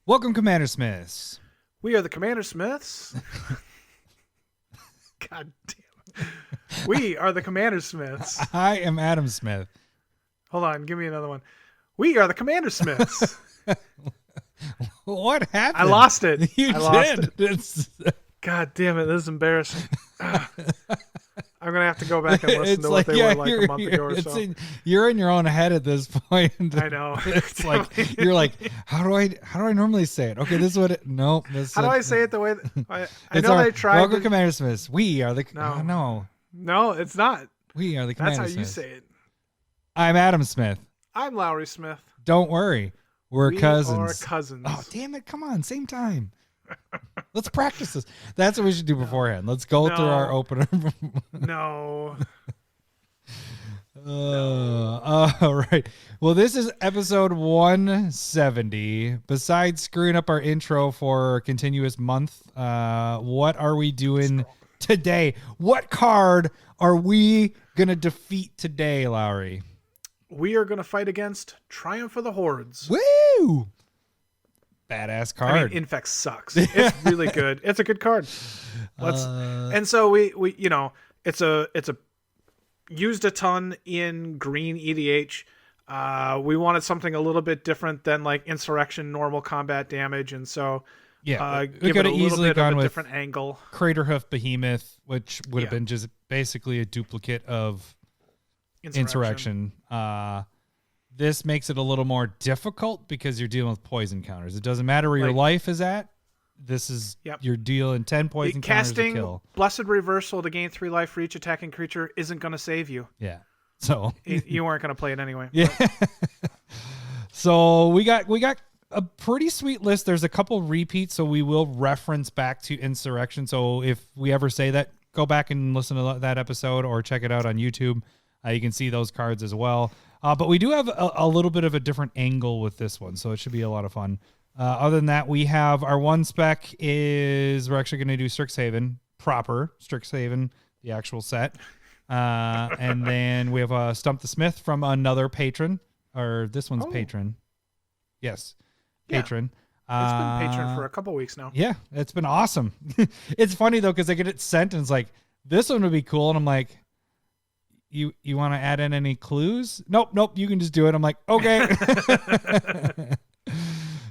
Welcome, CommanderSmiths. We are the CommanderSmiths. God damn it. We are the CommanderSmiths. I am Adam Smith. Hold on, give me another one. We are the CommanderSmiths. What happened? I lost it. You I lost did. it. God damn it, this is embarrassing. I'm going to have to go back and listen to what they were like a month ago or so. You're in your own head at this point. I know. It's like, you're like, how do I normally say it? Okay, this is what it, nope. How do I say it the way that, I know our, they tried. Welcome, CommanderSmiths. We are the, no. No, it's not. We are the CommanderSmiths. That's how you say it. I'm Adam Smith. I'm Lowery Smith. Don't worry. We cousins. We are cousins. Oh, damn it. Come on. Same time. Let's practice this. That's what we should do beforehand. Let's go through our opener. No. All right. Well, this is episode 170. Besides screwing up our intro for a continuous month, what are we doing today? What card are we going to defeat today, Lowery? We are going to fight against Triumph of the Hordes. Woo! Badass card. I mean, Infect sucks. It's really good. It's a good card. And so we you know, it's a used a ton in green EDH. We wanted something a little bit different than like Insurrection normal combat damage, and so we give could it have a little easily bit gone of a with different angle. Craterhoof Behemoth, which would have been just basically a duplicate of Insurrection. This makes it a little more difficult because you're dealing with poison counters. It doesn't matter where your life is at. This is you're dealing 10 poison counters to kill. Blessed Reversal to gain 3 life for each attacking creature isn't going to save you. Yeah. So you weren't going to play it anyway. Yeah. So we got a pretty sweet list. There's a couple repeats, so we will reference back to Insurrection. So if we ever say that, go back and listen to that episode or check it out on YouTube. You can see those cards as well. But we do have a little bit of a different angle with this one, so it should be a lot of fun. Other than that, we have our one spec we're actually going to do Strixhaven, proper Strixhaven, the actual set. And then we have Stump the Smith from another patron, or this one's patron. Yes, patron. It's been patron for a couple weeks now. Yeah, it's been awesome. It's funny, though, because I get it sent, and it's like, this one would be cool, and I'm like, You want to add in any clues? Nope. You can just do it. I'm like, okay.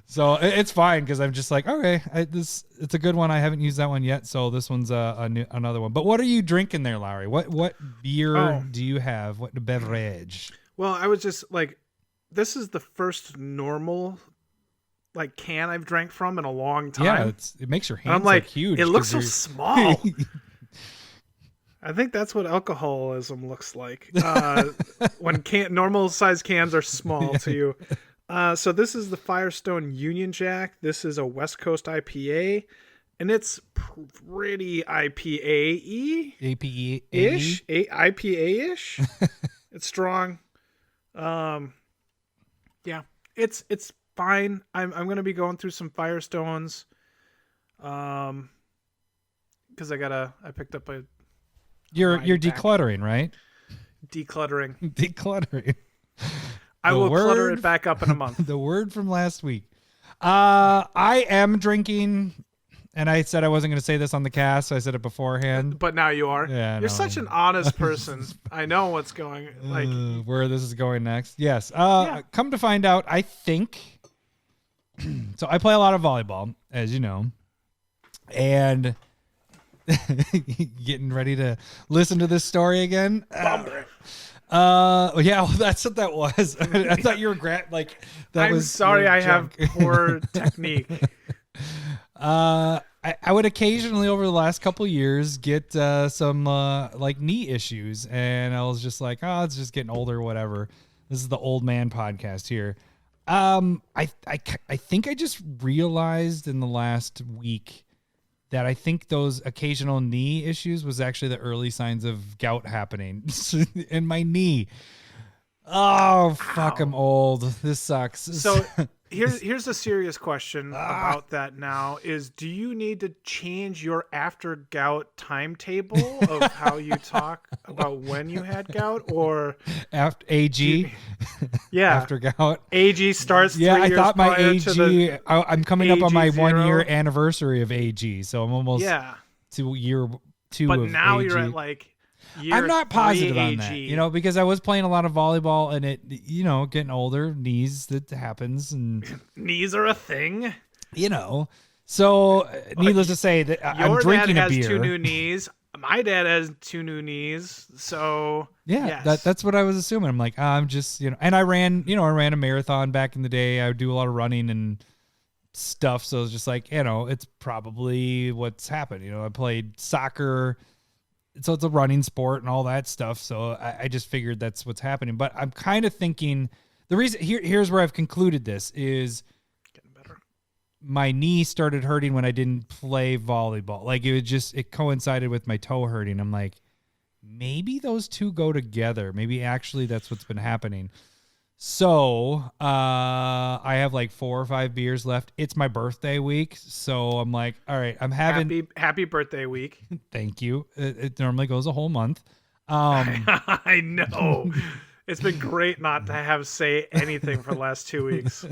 So it's fine because I'm just like, okay, it's a good one. I haven't used that one yet, so this one's another one. But what are you drinking there, Lowery? What beer do you have? What beverage? Well, I was just like, this is the first normal like can I've drank from in a long time. Yeah, it makes your hands I'm like huge. It looks so small. I think that's what alcoholism looks like when normal size cans are small to you. So this is the Firestone Union Jack. This is a West Coast IPA, and it's pretty IPA-y. APE-ish? IPA-ish. It's strong. Yeah, it's fine. I'm going to be going through some Firestones because I picked up a You're decluttering, right? Decluttering. I will clutter it back up in a month. The word from last week. I am drinking, and I said I wasn't going to say this on the cast, so I said it beforehand. But now you are. Yeah, You're such an honest person. I know what's going where this is going next. Yes. Come to find out, I think. So I play a lot of volleyball, as you know, and getting ready to listen to this story again. Well, that's what that was. I thought you were I'm sorry, I have poor technique. I would occasionally over the last couple years get some knee issues, and I was just like, it's just getting older, whatever. This is the old man podcast here. I think I just realized in the last week that I think those occasional knee issues was actually the early signs of gout happening in my knee. Oh, fuck, I'm old. This sucks. So here's a serious question about that now is, do you need to change your after gout timetable of how you talk about when you had gout, or after AG? Yeah. After gout. AG starts 3 Yeah, I years thought my prior AG, to the I'm coming up on my AG 1 year 0. anniversary of AG, so I'm almost to year 2 but of now AG. you're at like year I'm not positive on AG. that, because I was playing a lot of volleyball and it, getting older, knees, that happens, and knees are a thing. So needless to say that I'm drinking Your dad a has beer. 2 new knees. My dad has 2 new knees. So yeah, yes. that's what I was assuming. I'm like, I'm just, and I ran a marathon back in the day. I would do a lot of running and stuff. So it's just like, it's probably what's happened. I played soccer. So it's a running sport and all that stuff. So I just figured that's what's happening. But I'm kind of thinking the reason here's where I've concluded this is getting better. My knee started hurting when I didn't play volleyball. Like it coincided with my toe hurting. I'm like, maybe those two go together. Maybe actually that's what's been happening. So I have like 4 or 5 beers left. It's my birthday week. So I'm like, all right, I'm having happy birthday week. Thank you. It normally goes a whole month. I know. It's been great not to have say anything for the last 2 weeks.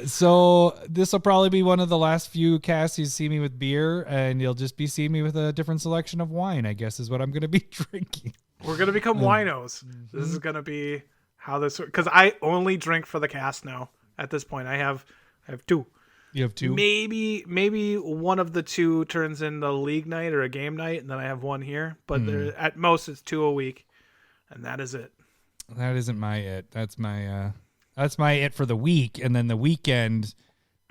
So this will probably be one of the last few casts you see me with beer, and you'll just be seeing me with a different selection of wine, I guess is what I'm going to be drinking. We're going to become winos. Mm-hmm. This is going to be how this, because I only drink for the cast now. At this point, I have 2. You have 2? Maybe one of the 2 turns into league night or a game night, and then I have 1 here. But at most, it's 2 a week, and that is it. That isn't my it. That's my it for the week, and then the weekend,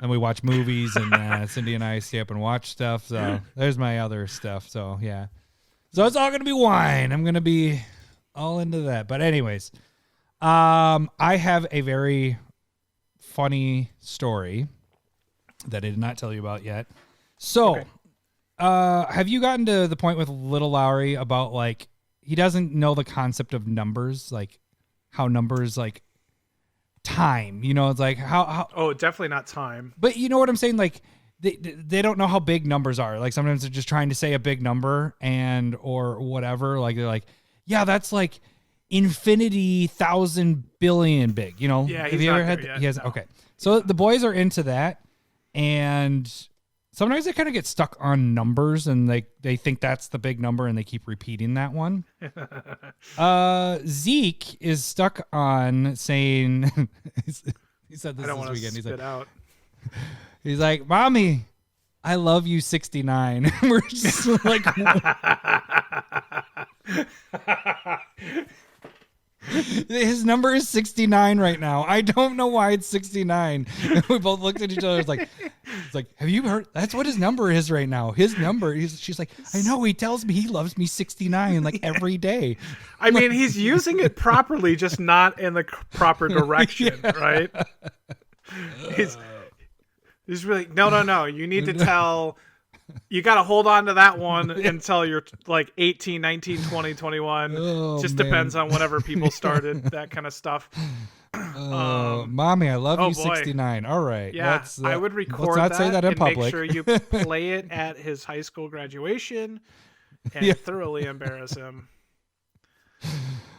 and we watch movies, and Cindy and I stay up and watch stuff. So there's my other stuff. So yeah, so it's all gonna be wine. I'm gonna be all into that. But anyways, I have a very funny story that I did not tell you about yet. So, okay. Have you gotten to the point with little Lowery about like he doesn't know the concept of numbers, like how numbers like time, it's like how definitely not time, but you know what I'm saying, like they don't know how big numbers are. Like sometimes they're just trying to say a big number or whatever, like they're like, yeah, that's like infinity, 1,000 billion big, yeah, have you ever had yet, he has no. Okay, so the boys are into that, and sometimes they kind of get stuck on numbers and they think that's the big number and they keep repeating that one. Zeke is stuck on saying, he said this weekend. He's like, out. He's like, Mommy, I love you 69. We're just like, his number is 69 right now. I don't know why it's 69. We both looked at each other. It's like, have you heard? That's what his number is right now. His number. She's like, I know. He tells me he loves me 69 like every day. I mean, he's using it properly, just not in the proper direction, right? He's really no. You need to tell. You got to hold on to that one until you're like 18, 19, 20, 21. Oh, just man. depends on whatever people started, that kind of stuff. Mommy, I love you 69. All right. Yeah, I would record let's not say that in and public. make sure you play it at his high school graduation and thoroughly embarrass him.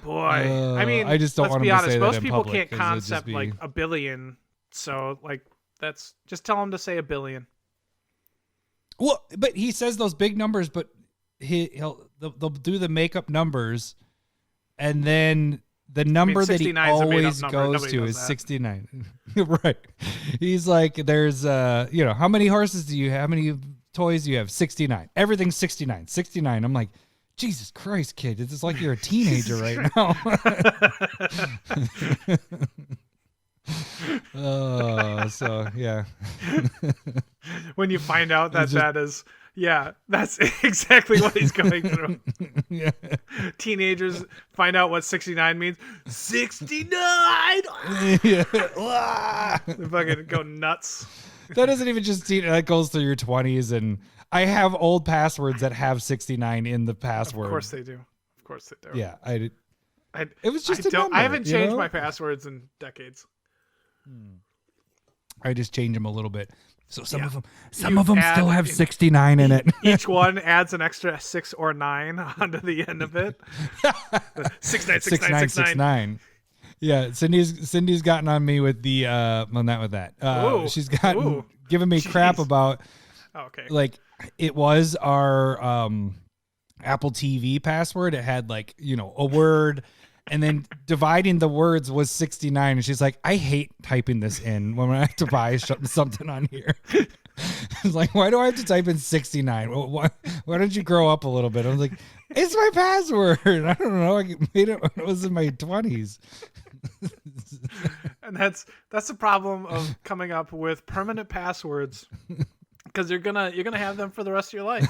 Boy, I mean, I just don't let's want be him to honest. say that Most in people public, can't 'cause it'd just concept be... like a billion. So like, that's just tell him to say a billion. Well, but he says those big numbers, but they'll do the makeup numbers, and then the number that he always goes to is 69. Right. He's like, there's how many horses do you have? How many toys do you have? 69. Everything's 69. 69. I'm like, Jesus Christ, kid. It's like you're a teenager right now. So yeah. When you find out that that's exactly what he's going through. Yeah. Teenagers find out what 69 means. 69. Yeah. They fucking go nuts. That isn't even just that goes through your 20s, and I have old passwords that have 69 in the password. Of course they do. Yeah, it was just I haven't changed my passwords in decades. I just change them a little bit. So some Yeah. of them still have 69 in it. Each one adds an extra 6 or 9 onto the end of it. 696969. Yeah, Cindy's gotten on me with the well, not with that. She's gotten giving me crap about like it was our Apple TV password. It had like, a word, and then dividing the words was 69. And she's like, I hate typing this in when I have to buy something on here. It's like, why do I have to type in 69? Why don't you grow up a little bit? I was like, it's my password. I don't know. I made it when I was in my 20s. And that's the problem of coming up with permanent passwords, because you're gonna have them for the rest of your life.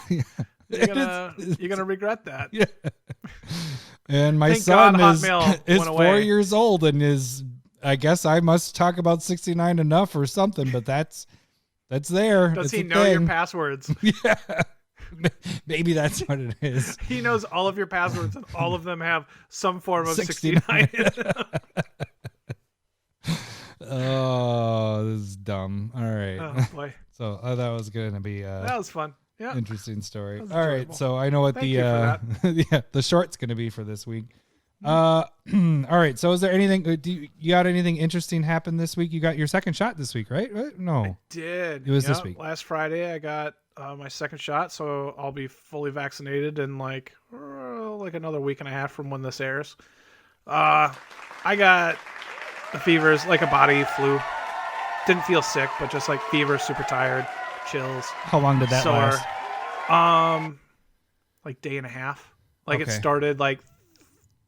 Yeah. You're gonna regret that. Yeah. And my Thank son God is Hotmail went 4 away. years old and I guess I must talk about 69 enough or something, but that's there. Does It's he a know your thing. passwords? Yeah. Maybe that's what it is. He knows all of your passwords, and all of them have some form of 69 in them. Oh, this is dumb. All right. Oh boy, So that was going to be that was fun. Yeah, interesting story. That was All right. enjoyable. So I know what Thank you for the short's going to be for this week. All right. So is there anything, you got anything interesting happen this week? You got your second shot this week, right? No. I did. It was this week. Last Friday, I got my second shot, so I'll be fully vaccinated in like another week and a half from when this airs. I got the fevers, like a body flu. Didn't feel sick, but just like fever, super tired, chills. How long did that sore. last? Like day and a half. Like Okay. it started like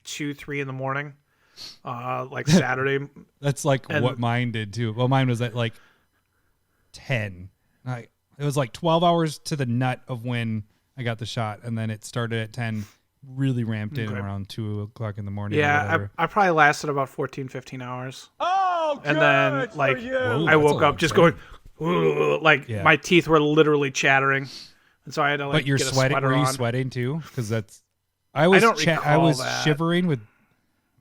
2-3 in the morning, like Saturday. That's like And- what mine did too. Well, mine was at like 10. It was like 12 hours to the nut of when I got the shot, and then it started at 10, really ramped in Okay. around 2 o'clock in the morning. or Yeah, whatever. I probably lasted about 14-15 hours. Oh, And then like Whoa, I that's woke a up long just time. going, like Yeah. my teeth were literally chattering, and so I had to like But you're get a sweating. sweater Were you on. sweating too? Because I was don't I was recall that. shivering with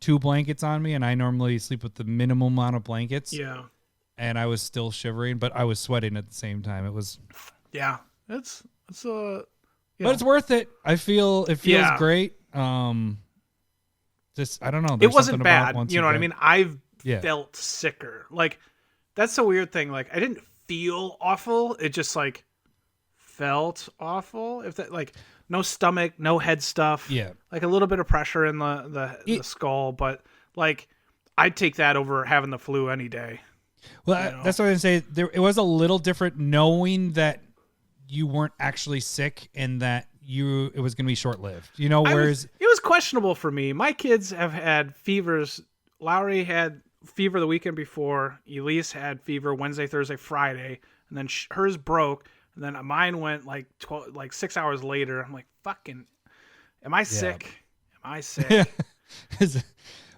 2 blankets on me, and I normally sleep with the minimum amount of blankets. Yeah, And I was still shivering, but I was sweating at the same time. It was, yeah, it's but it's worth it. It feels Yeah. great. Just I don't know. it There's wasn't something about bad. once You know what I get- mean? I've Yeah. felt sicker. Like that's the weird thing. Like I didn't feel awful. It just like felt awful. If that like no stomach, no head stuff. Yeah. Like a little bit of pressure in the skull, but like I'd take that over having the flu any day. Well, you know? that's what I say. It was a little different knowing that you weren't actually sick and that it was going to be short lived. You know, whereas it was questionable for me. My kids have had fevers. Lowery had fever the weekend before. Elise had fever Wednesday, Thursday, Friday, and then hers broke. And then mine went like 6 hours later. I'm like, fucking, am I sick? Am I sick?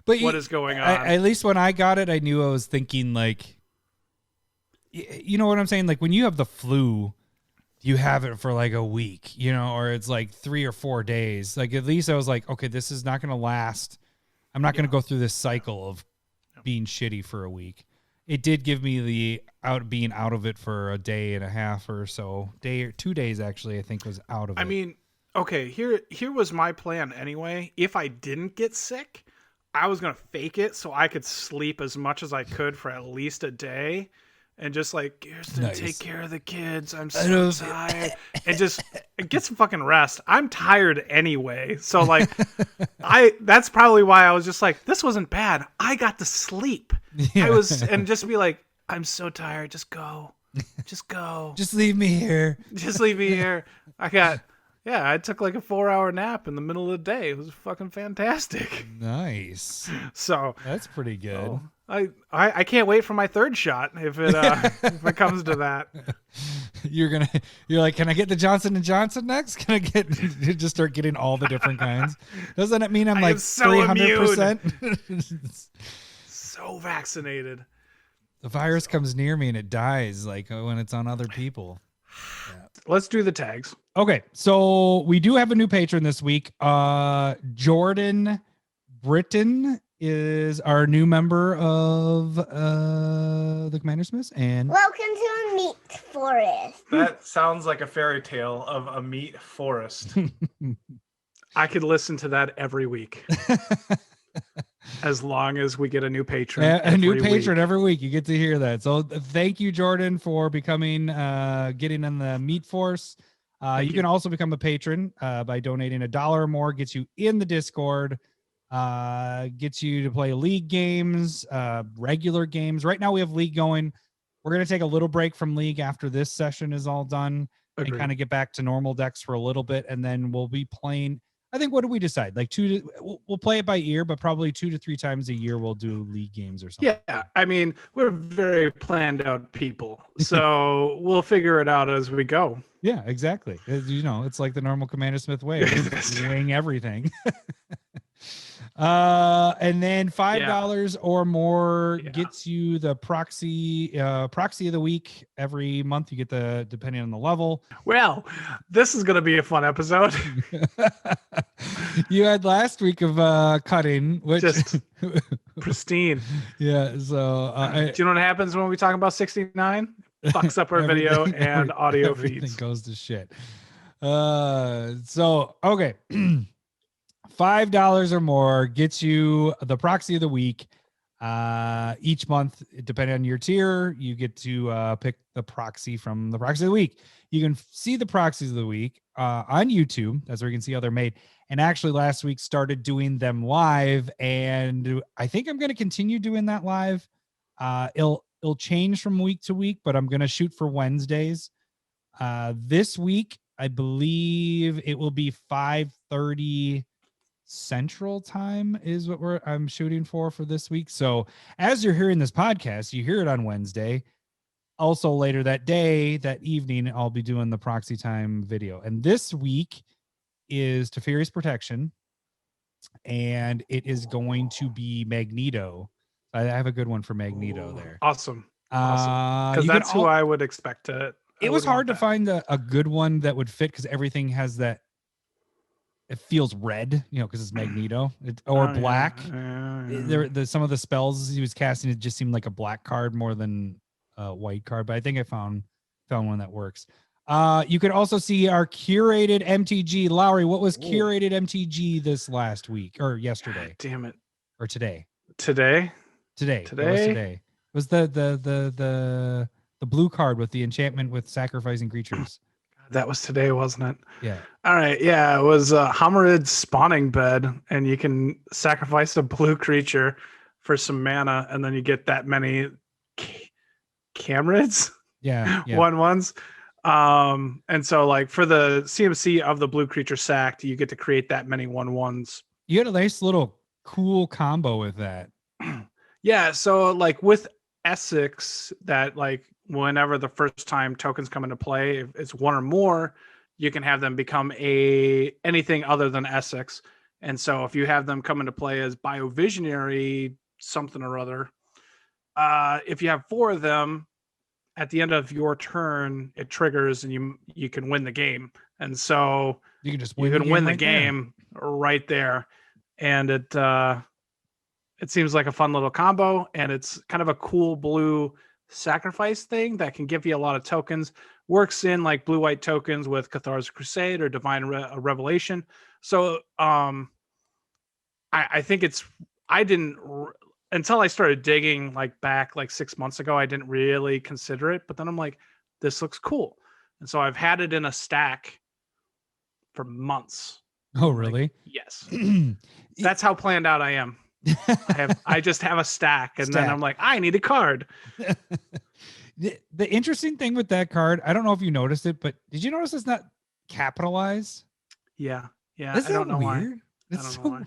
but What is going on? At least when I got it, I knew I was thinking like, you know what I'm saying? Like when you have the flu, you have it for like a week, you know, or it's like 3 or 4 days. Like at least I was like, okay, this is not going to last. I'm not going to go through this cycle of being shitty for a week. It did give me being out of it for a day and a half or so. 2 days actually, I think was out of it. I mean, okay, here was my plan anyway. If I didn't get sick, I was gonna fake it so I could sleep as much as I could for at least a day, and just like Kirsten, Nice. take care of the kids. I'm so tired, and just get some fucking rest. I'm tired anyway, so like, that's probably why I was just like, this wasn't bad. I got to sleep. Yeah. I was, and just be like, I'm so tired. Just go, just go. Just leave me here. Just leave me here. I took like a 4-hour nap in the middle of the day. It was fucking fantastic. Nice. So That's pretty good. I can't wait for my third shot if it if it comes to that. You're like, can I get the Johnson & Johnson next? Can I just start getting all the different kinds? Doesn't that mean I'm I like am so 300%? So vaccinated. The virus comes near me and it dies like when it's on other people. Let's do the tags. Okay, so we do have a new patron this week. Jordan Britton is our new member of the CommanderSmiths, and welcome to a meat forest. That sounds like a fairy tale of a meat forest. I could listen to that every week. As long as we get a new patron. A new patron every week. You get to hear that. So thank you, Jordan, for becoming, getting in the Meat Force. You can also become a patron by donating $1 or more, gets you in the Discord, gets you to play league games, regular games. Right now we have league going. We're going to take a little break from league after this session is all done. Agreed. And kind of get back to normal decks for a little bit. And then we'll be playing, I think, what do we decide? Like we'll play it by ear, but probably 2 to 3 times a year we'll do league games or something. Yeah, I mean, we're very planned out people, so we'll figure it out as we go. Yeah, exactly. You know, it's like the normal Commander Smith way, wing everything. And then $5 or more gets you the proxy of the week. Every month you get the, depending on the level. Well, this is going to be a fun episode. You had last week of cutting, which just pristine. Yeah. So do you know what happens when we talk about 69? Fucks up our video and audio feeds. Everything goes to shit. So okay. $5 or more gets you the proxy of the week. Each month, depending on your tier, you get to pick the proxy from the proxy of the week. You can see the proxies of the week on YouTube. That's where you can see how they're made. And actually, last week started doing them live, and I think I'm going to continue doing that live. It'll change from week to week, but I'm going to shoot for Wednesdays. This week, I believe it will be 5:30 Central Time is what I'm shooting for this week. So as you're hearing this podcast, you hear it on Wednesday. Also later that day, that evening, I'll be doing the Proxy Time video. And this week is Teferi's Protection, and it is going to be Magneto. I have a good one for Magneto there. Awesome. Because that's who I would expect to. It was hard to find a good one that would fit because everything has that. It feels red, you know, because it's Magneto, or black. Some of the spells he was casting, it just seemed like a black card more than a white card. But I think I found one that works. You could also see our curated MTG. Lowery, what was curated MTG this last week or yesterday? God damn it! Or today? Today. It was the blue card with the enchantment with sacrificing creatures. That was today, wasn't it? Yeah. All right. Yeah, it was Homerid's spawning bed, and you can sacrifice a blue creature for some mana, and then you get that many Camrids. Yeah. 1/1s. And so like for the CMC of the blue creature sacked, you get to create that many 1/1s. You had a nice little cool combo with that. Yeah. So like with Essex, that like whenever the first time tokens come into play, if it's one or more, you can have them become anything other than Essex. And so if you have them come into play as Biovisionary something or other, if you have 4 of them at the end of your turn, it triggers and you can win the game. And so you can just win the game right there. And it seems like a fun little combo, and it's kind of a cool blue sacrifice thing that can give you a lot of tokens. Works in like blue-white tokens with Cathar's Crusade or Divine Revelation. So I think I didn't until I started digging back 6 months ago, I didn't really consider it, but then I'm like, this looks cool. And so I've had it in a stack for months. Oh, really? Yes. That's how planned out I am. I just have a stack, and then I'm like, I need a card. The interesting thing with that card, I don't know if you noticed it, but did you notice it's not capitalized? Yeah. I don't know weird? Why.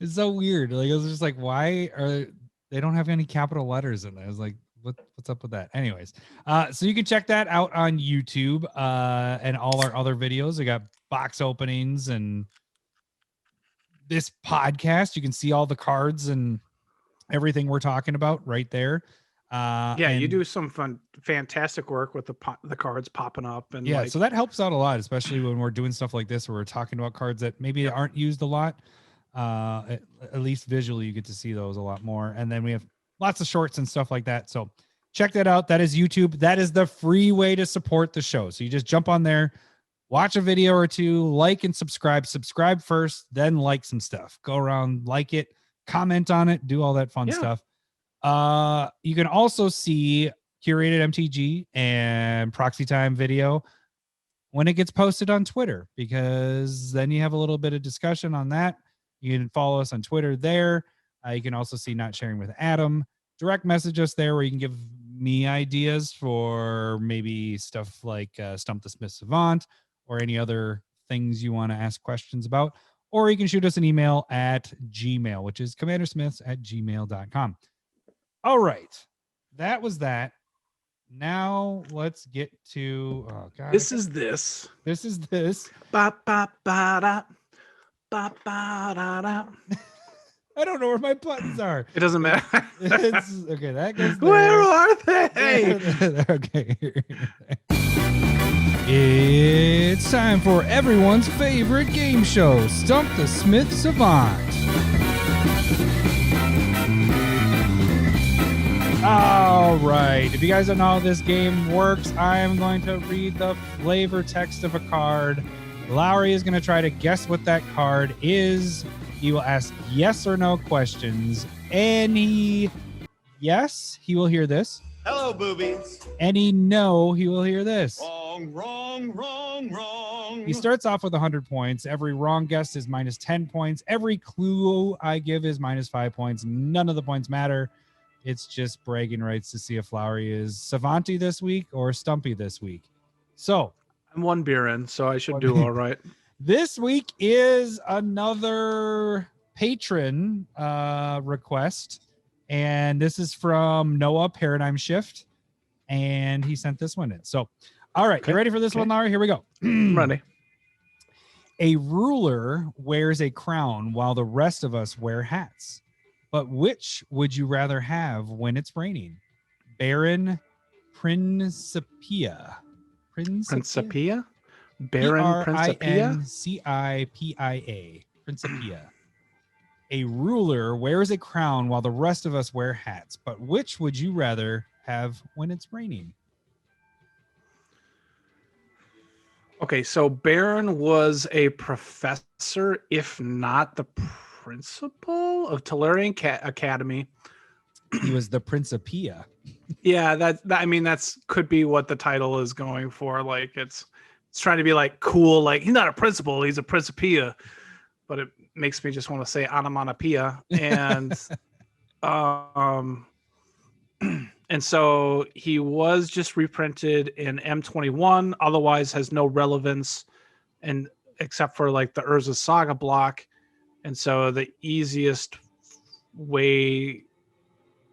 It's so weird. Like, I was just like, why are they don't have any capital letters in there? I was like, what's up with that? Anyways, so you can check that out on YouTube and all our other videos. We got box openings and this podcast. You can see all the cards and everything we're talking about right there. You do some fantastic work with the cards popping up, and so that helps out a lot, especially when we're doing stuff like this where we're talking about cards that maybe aren't used a lot. At least visually, you get to see those a lot more. And then we have lots of shorts and stuff like that. So check that out. That is YouTube. That is the free way to support the show. So you just jump on there, watch a video or two, like and subscribe. Subscribe first, then like some stuff. Go around, like it, comment on it, do all that fun stuff. You can also see Curated MTG and Proxy Time video when it gets posted on Twitter, because then you have a little bit of discussion on that. You can follow us on Twitter there. You can also see Not Sharing with Adam. Direct message us there where you can give me ideas for maybe stuff like Stump the Smith Savant or any other things you want to ask questions about. Or you can shoot us an email at Gmail, which is CommanderSmiths@gmail.com. All right. That was that. Now let's get to This is this. Ba, ba, ba, da. Ba, ba, da, da. I don't know where my buttons are. It doesn't matter. Okay, that goes there. Where are they? Okay. It's time for everyone's favorite game show, Stump the Smith Savant. All right. If you guys don't know how this game works, I am going to read the flavor text of a card. Lowery is going to try to guess what that card is. He will ask yes or no questions. Any yes, he will hear this. Hello, boobies. Any no, he will hear this. Wrong, wrong, wrong, wrong. He starts off with 100 points. Every wrong guess is minus 10 points. Every clue I give is minus 5 points. None of the points matter. It's just bragging rights to see if Lowery is Savanty this week or Stumpy this week. So I'm one beer in, so I should do all right. This week is another patron request, and this is from Noah Paradigm Shift, and he sent this one in. So, all right, you ready for this one, Lowery? Here we go. I'm ready. A ruler wears a crown while the rest of us wear hats. But which would you rather have when it's raining? Baron Principia. Principia? Baron Principia? Principia. Principia. A ruler wears a crown while the rest of us wear hats. But which would you rather have when it's raining? Okay, so Baron was a professor, if not the principal of Tellurian Academy. He was the Principia. Yeah, that's could be what the title is going for. Like it's trying to be like cool, like he's not a principal, he's a Principia. But it makes me just want to say onomatopoeia. And and so he was just reprinted in M21, otherwise has no relevance, and except for like the Urza Saga block. And so the easiest way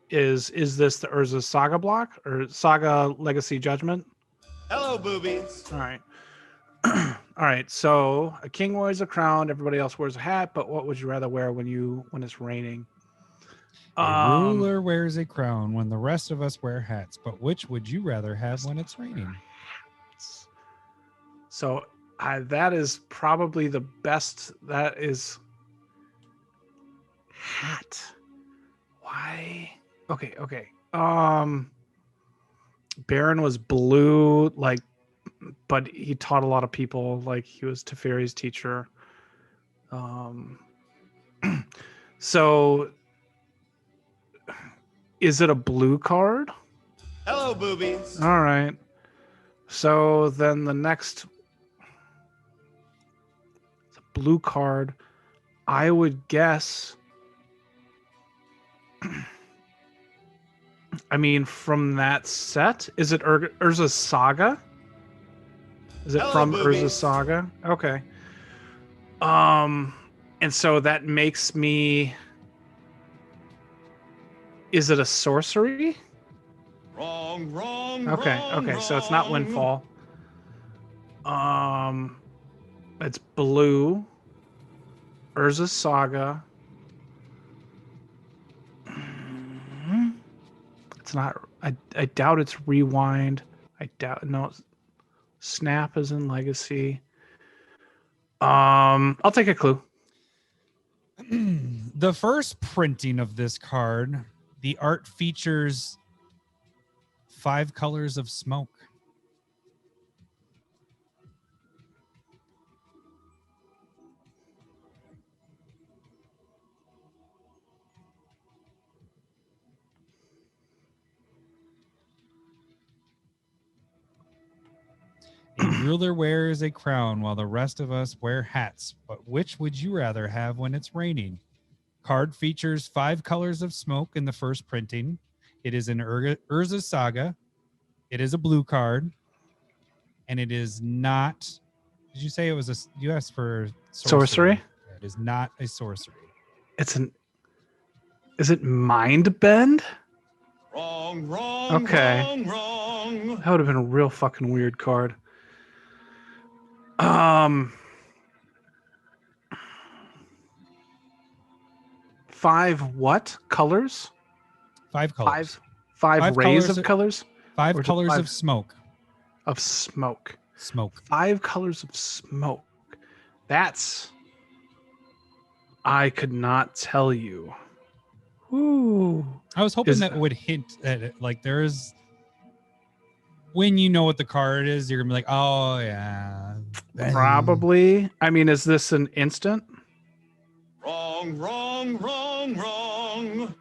is this the Urza Saga block or Saga Legacy Judgment? Hello, boobies. All right. All right. So a king wears a crown, everybody else wears a hat, but what would you rather wear when it's raining? A ruler wears a crown when the rest of us wear hats, but which would you rather have when it's raining? So that is probably the best. That is hat. Why? Okay. Baron was blue, like, but he taught a lot of people. Like he was Teferi's teacher. So is it a blue card? Hello, boobies. All right. So then the next blue card, I would guess. I mean, from that set, is it Urza Saga? Is it Hello, from boobies. Urza Saga? Okay. And so that makes me. Is it a sorcery? Wrong. Okay. So it's not Windfall. It's blue. Urza Saga. It's not. I doubt it's Rewind. I doubt. No. Snap is in Legacy. I'll take a clue. the first printing of this card, the art features 5 colors of smoke. A ruler wears a crown while the rest of us wear hats. But which would you rather have when it's raining? Card features 5 colors of smoke in the first printing. It is an Urza Saga. It is a blue card. And it is not... Did you say it was a... You asked for Sorcery? It is not a sorcery. It's an... Is it Mind Bend? Wrong, wrong, Okay. wrong, wrong. That would have been a real fucking weird card. 5 what colors? 5 colors. Five rays colors of colors 5 or just colors 5? of smoke. Of smoke. Smoke. 5 colors of smoke. That's... I could not tell you. Ooh. I was hoping Is- that would hint at it. Like there is... When you know what the card is, you're going to be like, oh, yeah. Probably. I mean, is this an instant? Wrong, wrong, wrong, wrong.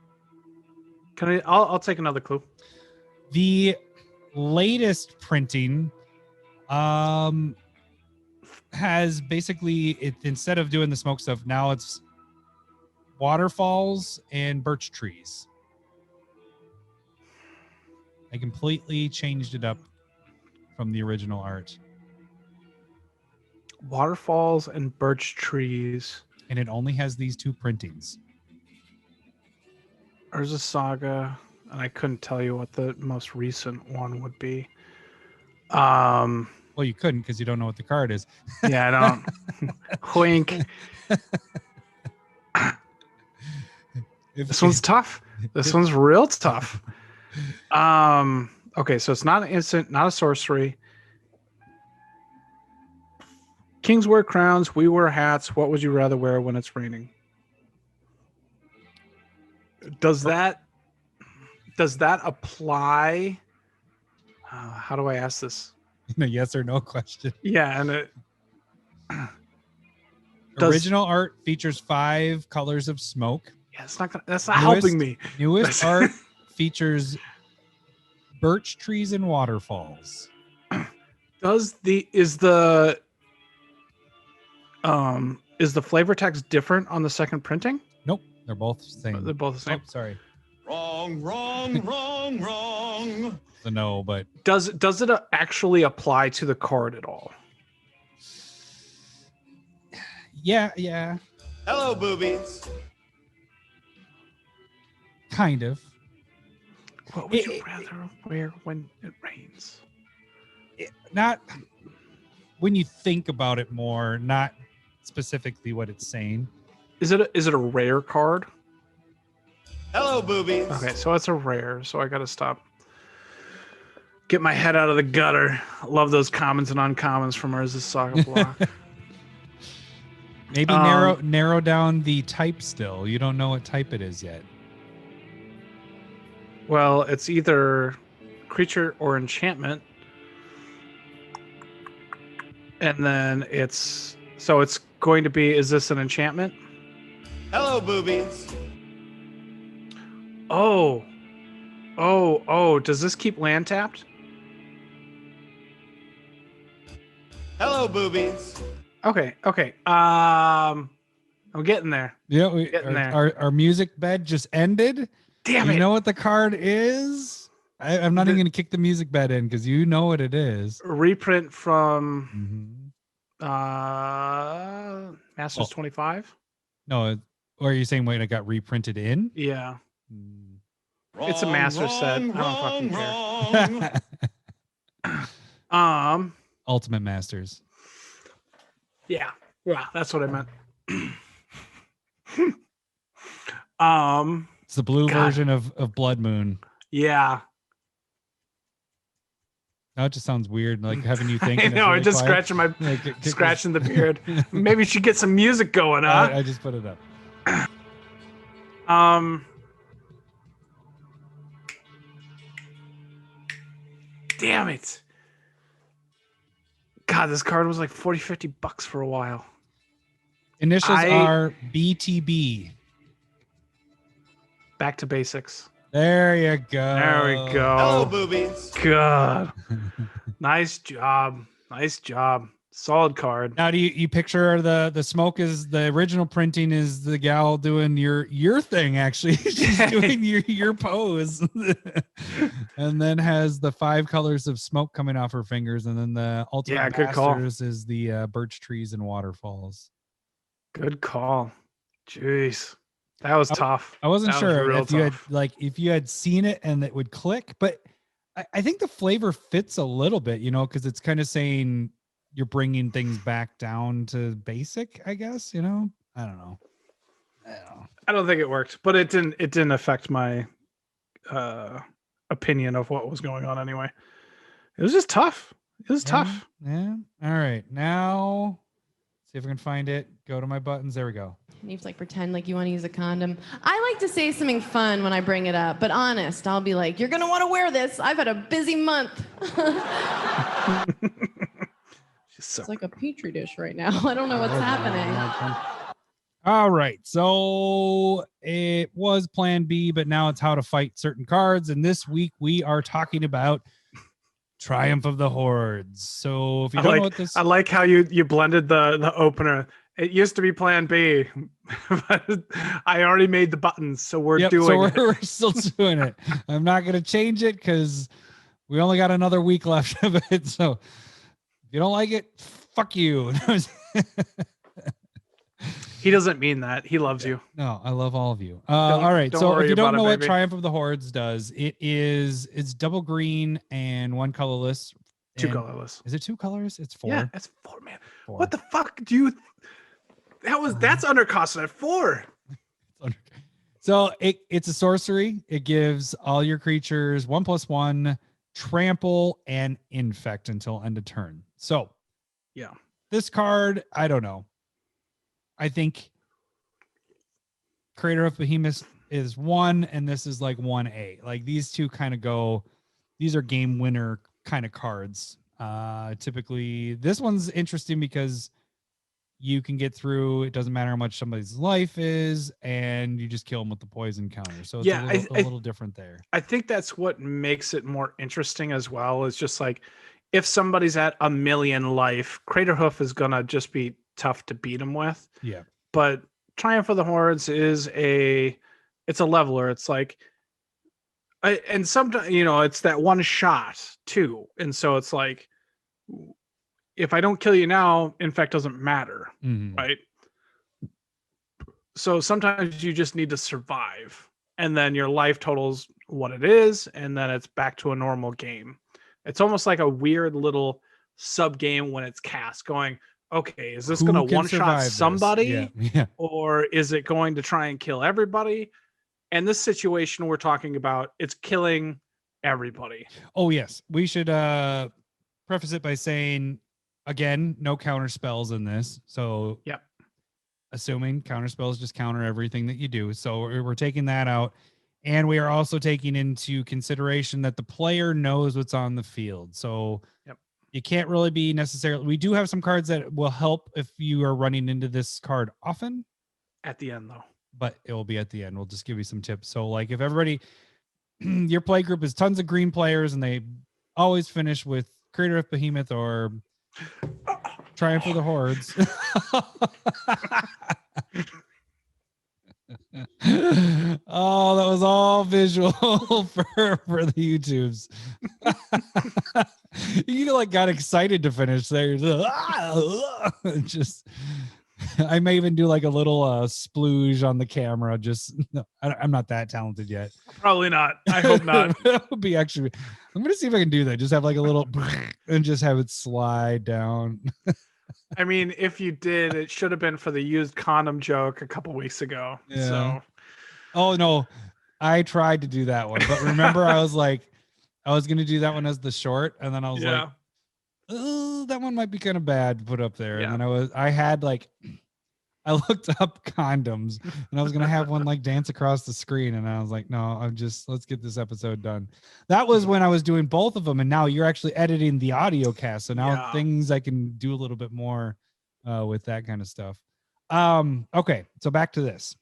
Can I? I'll take another clue. The latest printing has basically it instead of doing the smoke stuff, now it's waterfalls and birch trees. I completely changed it up from the original art. Waterfalls and birch trees. And it only has these 2 printings. Urza Saga, and I couldn't tell you what the most recent one would be. Well, you couldn't because you don't know what the card is. Yeah, I don't. Wink. This one's tough. This one's real tough. Okay, so it's not an instant, not a sorcery. Kings wear crowns, we wear hats. What would you rather wear when it's raining? Does that apply? How do I ask this? A yes or no question. Yeah, and it Original art features 5 colors of smoke. yeah, that's not helping me. Newest art features birch trees and waterfalls. Is the flavor text different on the second printing? Nope, they're both the same. They're both the same. Oh, sorry. Wrong, wrong, wrong, wrong. The no, but Does it actually apply to the card at all? yeah, Hello, boobies. kind of. What would you rather wear when it rains? Not when you think about it more, not specifically what it's saying. Is it a rare card? Hello, boobies. Okay, so it's a rare, so I gotta stop. Get my head out of the gutter. Love those commons and uncommons from Urza's Saga block. Maybe narrow down the type still. You don't know what type it is yet. Well, it's either creature or enchantment. And then it's going to be, is this an enchantment? Hello, boobies. Oh, does this keep land tapped? Hello, boobies. Okay. I'm getting there. Yeah, Getting there. our music bed just ended. Damn You it. know what the card is? I'm not even going to kick the music bed in because you know what it is. Reprint from Masters 25. No, or are you saying when it got reprinted in? Yeah. Wrong, It's a master set. I don't fucking care. Ultimate Masters. Yeah, that's what I meant. It's the blue God. version of Blood Moon. Yeah. Now it just sounds weird, like having you think. I know. I'm just scratching scratching the beard. Maybe you should get some music going, huh? I just put it up. Damn it. God, this card was like 40, $50 for a while. Initials are BTB. Back to basics. There you go. There we go. Hello, boobies. God. Nice job. Nice job. Solid card. Now, do you picture the smoke is the original printing is the gal doing your thing, actually. She's doing your pose. And then has the 5 colors of smoke coming off her fingers. And then the ultimate good call. masters is the birch trees and waterfalls. Good call. Jeez. That was tough. I wasn't sure if you had seen it and it would click, but I think the flavor fits a little bit, because it's kind of saying you're bringing things back down to basic, I guess, I don't know. I don't think it worked, but it didn't affect my opinion of what was going on anyway. It was just tough. It was tough. Yeah. All right. Now, see if I can find it. Go to my buttons. There we go. You have to pretend like you want to use a condom. I like to say something fun when I bring it up, but honest, I'll be like, you're going to want to wear this. I've had a busy month. It's like a petri dish right now. I don't know what's happening. All right. So it was plan B, but now it's how to fight certain cards. And this week we are talking about Triumph of the Hordes. So if you don't know what this... I like how you blended the opener. It used to be plan B, but I already made the buttons, so we're doing it. We're still doing it. I'm not going to change it because we only got another week left of it. So if you don't like it, fuck you. He doesn't mean that. He loves you. No, I love all of you. All right. So if you don't know what Triumph of the Hordes does, it's double green and 1 colorless. 2 colorless. Is it 2 colors? It's 4. Yeah, it's 4, man. 4. What the fuck do you... That's undercosted at 4. So it's a sorcery. It gives all your creatures 1/1 trample and infect until end of turn. So yeah, this card, I don't know. I think Creator of Behemoth is 1 and this is like 1A. Like these two kind of go, these are game winner kind of cards. Typically this one's interesting because you can get through. It doesn't matter how much somebody's life is, and you just kill them with the poison counter. So it's a little different there. I think that's what makes it more interesting as well. Is just like if somebody's at 1,000,000 life, Crater Hoof is gonna just be tough to beat them with. Yeah. But Triumph of the Hordes is it's a leveler. It's like, and sometimes it's that one shot too, and so it's like, if I don't kill you now, infect doesn't matter, right? So sometimes you just need to survive, and then your life totals what it is, and then it's back to a normal game. It's almost like a weird little sub game when it's cast, going, okay, is this going to one-shot somebody, or is it going to try and kill everybody? And this situation we're talking about, it's killing everybody. Oh, yes. We should preface it by saying, again, no counter spells in this. So assuming counter spells just counter everything that you do. So we're taking that out. And we are also taking into consideration that the player knows what's on the field. So you can't really be necessarily... We do have some cards that will help if you are running into this card often. At the end, though. But it will be at the end. We'll just give you some tips. So like if everybody... your play group is tons of green players and they always finish with Creator of Behemoth or Triumph of the Hordes. Oh, that was all visual for the YouTubes. You like got excited to finish there. Just I may even do like a little splooge on the camera. Just no, I'm not that talented yet. Probably not. I hope not. That would be actually. I'm gonna see if I can do that. Just have like a little and just have it slide down. I mean, if you did, it should have been for the used condom joke a couple weeks ago. Yeah. So. Oh no, I tried to do that one, but remember I was like, I was gonna do that one as the short, and then I was like, oh, that one might be kind of bad to put up there. And then I had like, I looked up condoms, and I was gonna have one like dance across the screen, and I was like, no, let's get this episode done. That was when I was doing both of them, and now you're actually editing the audio cast, so now Yeah. things I can do a little bit more with that kind of stuff. Okay, so back to this.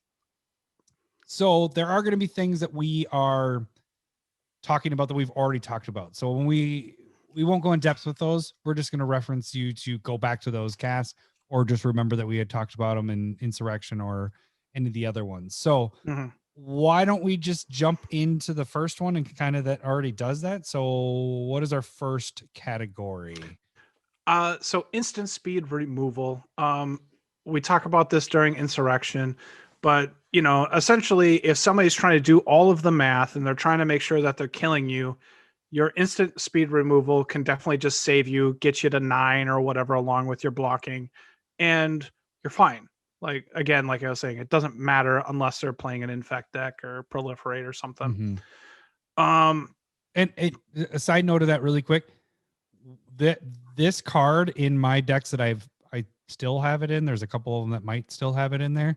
So there are going to be things that we are talking about that we've already talked about. So when we won't go in depth with those. We're just going to reference you to go back to those casts, or just remember that we had talked about them in Insurrection or any of the other ones. So why don't we just jump into the first one and kind of that already does that? So what is our first category? So instant speed removal. We talk about this during Insurrection, but you know, essentially, if somebody's trying to do all of the math and they're trying to make sure that they're killing you, your instant speed removal can definitely just save you, get you to 9 or whatever, along with your blocking, and you're fine. Like, again, like I was saying, it doesn't matter unless they're playing an infect deck or proliferate or something. And a side note of that really quick, this card in my decks that I still have it in, there's a couple of them that might still have it in there.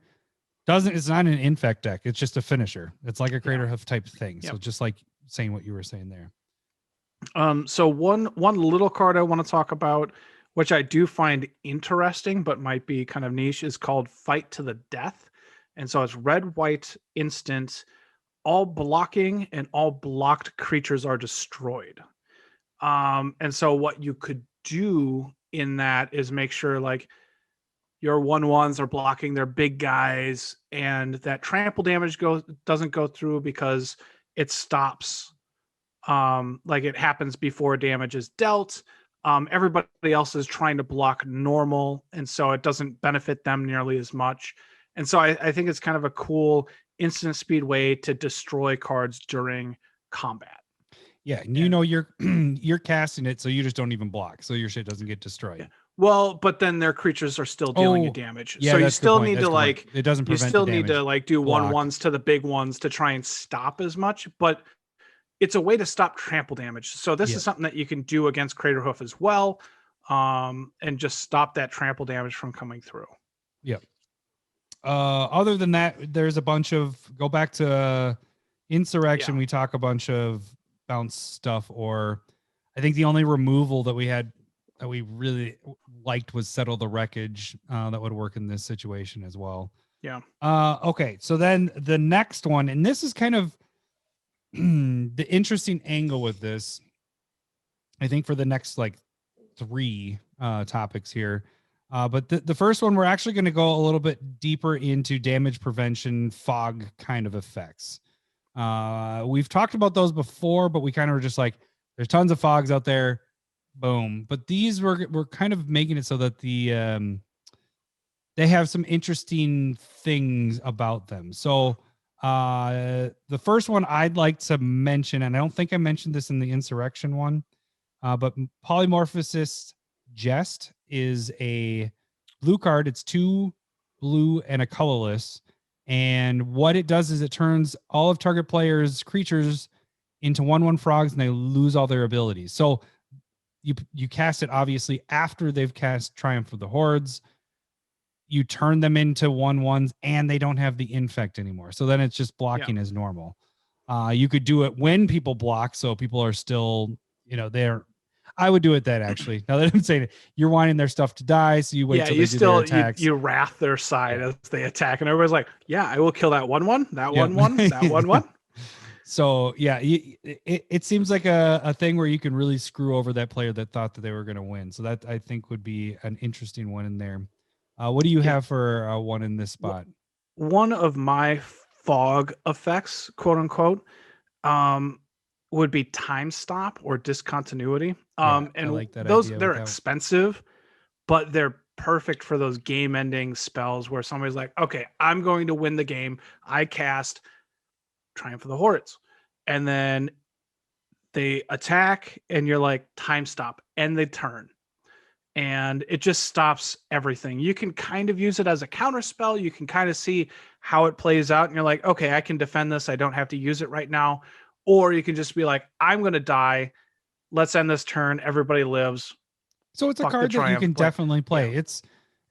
It's not an infect deck. It's just a finisher. It's like a Crater Hoof type thing. So just like saying what you were saying there. So one little card I want to talk about, which I do find interesting, but might be kind of niche, is called Fight to the Death. And so it's red, white, instant, all blocking, and all blocked creatures are destroyed. And so what you could do in that is make sure like your 1/1s are blocking their big guys, and that trample damage doesn't go through because it stops. Like it happens before damage is dealt. Everybody else is trying to block normal, and so it doesn't benefit them nearly as much. And so I think it's kind of a cool instant speed way to destroy cards during combat. Yeah, and you know you're casting it, so you just don't even block, so your shit doesn't get destroyed. Yeah. Well, but then their creatures are still dealing you damage. Yeah, so you that's a good still point. need That's to a good like point. It doesn't you prevent still the need to damage. like do Block. 1/1s to the big ones to try and stop as much, but it's a way to stop trample damage. So this is something that you can do against Crater Hoof as well, and just stop that trample damage from coming through. Yep. Other than that, there's a bunch of go back to Insurrection. We talk a bunch of bounce stuff, or I think the only removal that we had that we really liked was Settle the Wreckage. That would work in this situation as well. Yeah. Okay. So then the next one, and this is kind of the interesting angle with this, I think, for the next like 3 topics here. But the first one, we're actually going to go a little bit deeper into damage prevention, fog kind of effects. We've talked about those before, but we kind of were just like, there's tons of fogs out there. Boom. But these we're kind of making it so that they have some interesting things about them. So the first one I'd like to mention, and I don't think I mentioned this in the Insurrection one, but Polymorphosis Jest is a blue card. It's 2 blue and a colorless. And what it does is it turns all of target players' creatures into 1/1 frogs, and they lose all their abilities. So you cast it obviously after they've cast Triumph of the Hordes. You turn them into 1/1s, and they don't have the infect anymore. So then it's just blocking as normal. You could do it when people block, so people are still, I would do it then, actually. Now that I'm saying it, you're wanting their stuff to die, so you wait till they do their attacks. You wrath their side as they attack, and everybody's like, "Yeah, I will kill that 1/1, that 1/1, that 1/1." So yeah, it seems like a thing where you can really screw over that player that thought that they were going to win. So that I think would be an interesting one in there. What do you have for one in this spot? One of my fog effects, quote unquote, would be time stop or discontinuity. And I like that those idea they're with that. expensive, but they're perfect for those game ending spells where somebody's like, okay, I'm going to win the game. I cast Triumph of the Hordes, and then they attack, and you're like, time stop, and they turn. And it just stops everything. You can kind of use it as a counter spell. You can kind of see how it plays out, and you're like, okay, I can defend this. I don't have to use it right now. Or you can just be like, I'm going to die. Let's end this turn. Everybody lives. So it's a card that you can definitely play.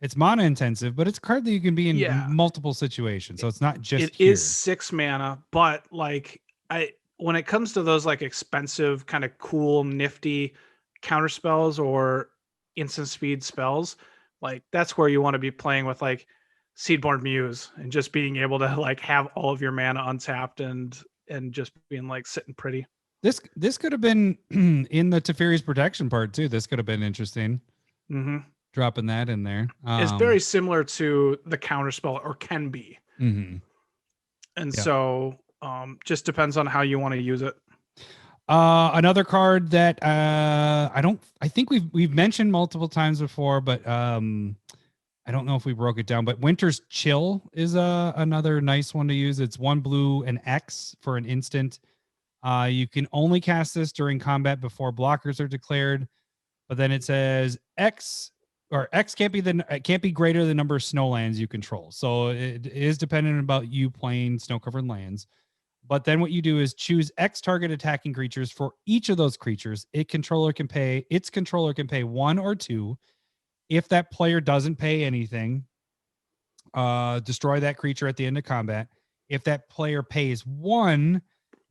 It's mana intensive, but it's a card that you can be in Yeah. multiple situations. So it's not just It here. is 6 mana, but like when it comes to those like expensive, kind of cool, nifty counter spells or instant speed spells, like that's where you want to be playing with like Seedborn Muse and just being able to like have all of your mana untapped and just being like sitting pretty. This could have been in the Teferi's protection part too. This could have been interesting. Mm-hmm. Dropping that in there. It's very similar to the counterspell, or can be. Mm-hmm. And so just depends on how you want to use it. Another card that I think we've mentioned multiple times before, but I don't know if we broke it down, but Winter's Chill is another nice one to use. It's 1 blue and X for an instant. You can only cast this during combat before blockers are declared, but then it says X can't be greater than the number of snowlands you control. So it is dependent about you playing snow-covered lands. But then what you do is choose X target attacking creatures for each of those creatures. Its controller can pay 1 or 2. If that player doesn't pay anything, destroy that creature at the end of combat. If that player pays 1,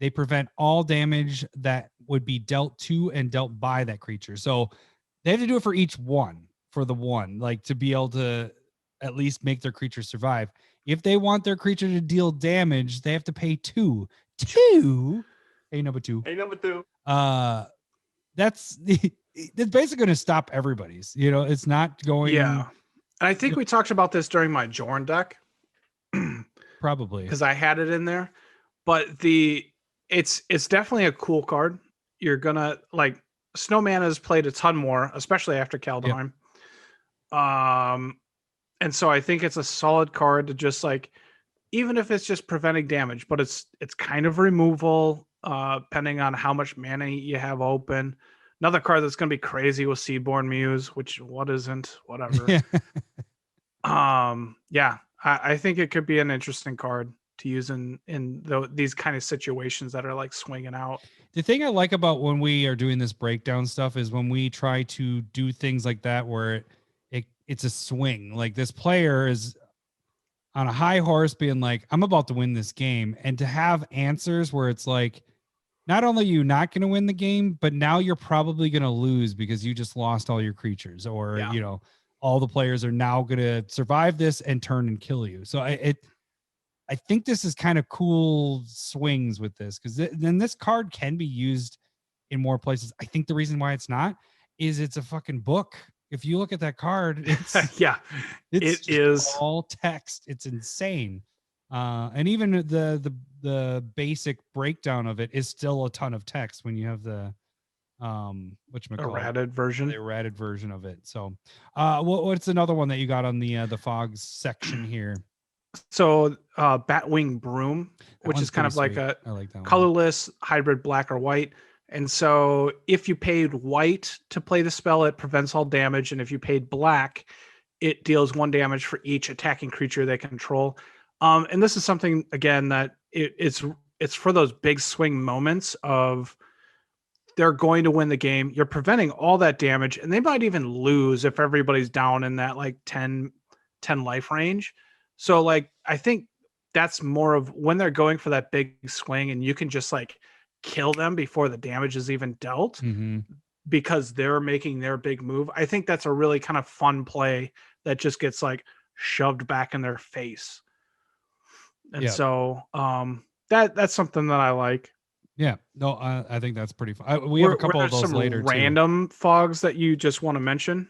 they prevent all damage that would be dealt to and dealt by that creature. So they have to do it for each one, for the 1, like to be able to at least make their creature survive. If they want their creature to deal damage, they have to pay 2. Hey, number 2. That's basically going to stop everybody's. It's not going. Yeah, and I think we talked about this during my Jorn deck. Probably because I had it in there, but it's definitely a cool card. You're gonna like Snow Mana has played a ton more, especially after Kaldheim. Yep. And so I think it's a solid card to just like, even if it's just preventing damage, but it's kind of removal, depending on how much mana you have open. Another card that's gonna be crazy with Seedborn Muse, which whatever. Yeah. I think it could be an interesting card to use in these kind of situations that are like swinging out. The thing I like about when we are doing this breakdown stuff is when we try to do things like that where it's a swing. Like this player is on a high horse being like, I'm about to win this game. And to have answers where it's like, not only are you not going to win the game, but now you're probably going to lose because you just lost all your creatures, or, all the players are now going to survive this and turn and kill you. So I think this is kind of cool swings with this, because then this card can be used in more places. I think the reason why it's not is it's a fucking book. If you look at that card, it's it is all text. It's insane. And even the basic breakdown of it is still a ton of text when you have the errated version. The errated version of it. So what's another one that you got on the fogs section here? So Batwing Broom, which is kind of like a colorless hybrid black or white. And so if you paid white to play the spell, it prevents all damage. And if you paid black, it deals 1 damage for each attacking creature they control. And this is something, again, that it's for those big swing moments of they're going to win the game. You're preventing all that damage, and they might even lose if everybody's down in that like 10 life range. So like, I think that's more of when they're going for that big swing and you can just like kill them before the damage is even dealt because they're making their big move. I think that's a really kind of fun play that just gets like shoved back in their face. And so that's something that I like. Yeah, no, I think that's pretty fun. We have a couple of those later. Random fogs that you just want to mention?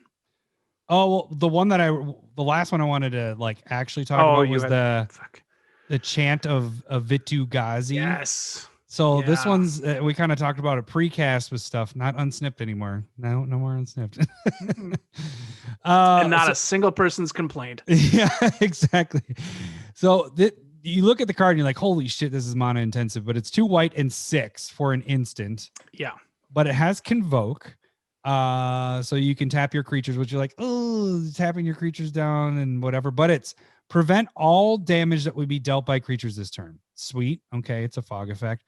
Oh, well, the last one I wanted to like actually talk about was the chant of Vitu Ghazi. Yes. So this one's we kind of talked about a precast with stuff, not unsnipped anymore. No more unsnipped. And not a single person's complained. Yeah, exactly. So you look at the card and you're like, holy shit, this is mana intensive, but it's 2 white and 6 for an instant. Yeah. But it has Convoke. So you can tap your creatures, which you're like, oh, tapping your creatures down and whatever. But it's prevent all damage that would be dealt by creatures this turn. Sweet. Okay, it's a fog effect.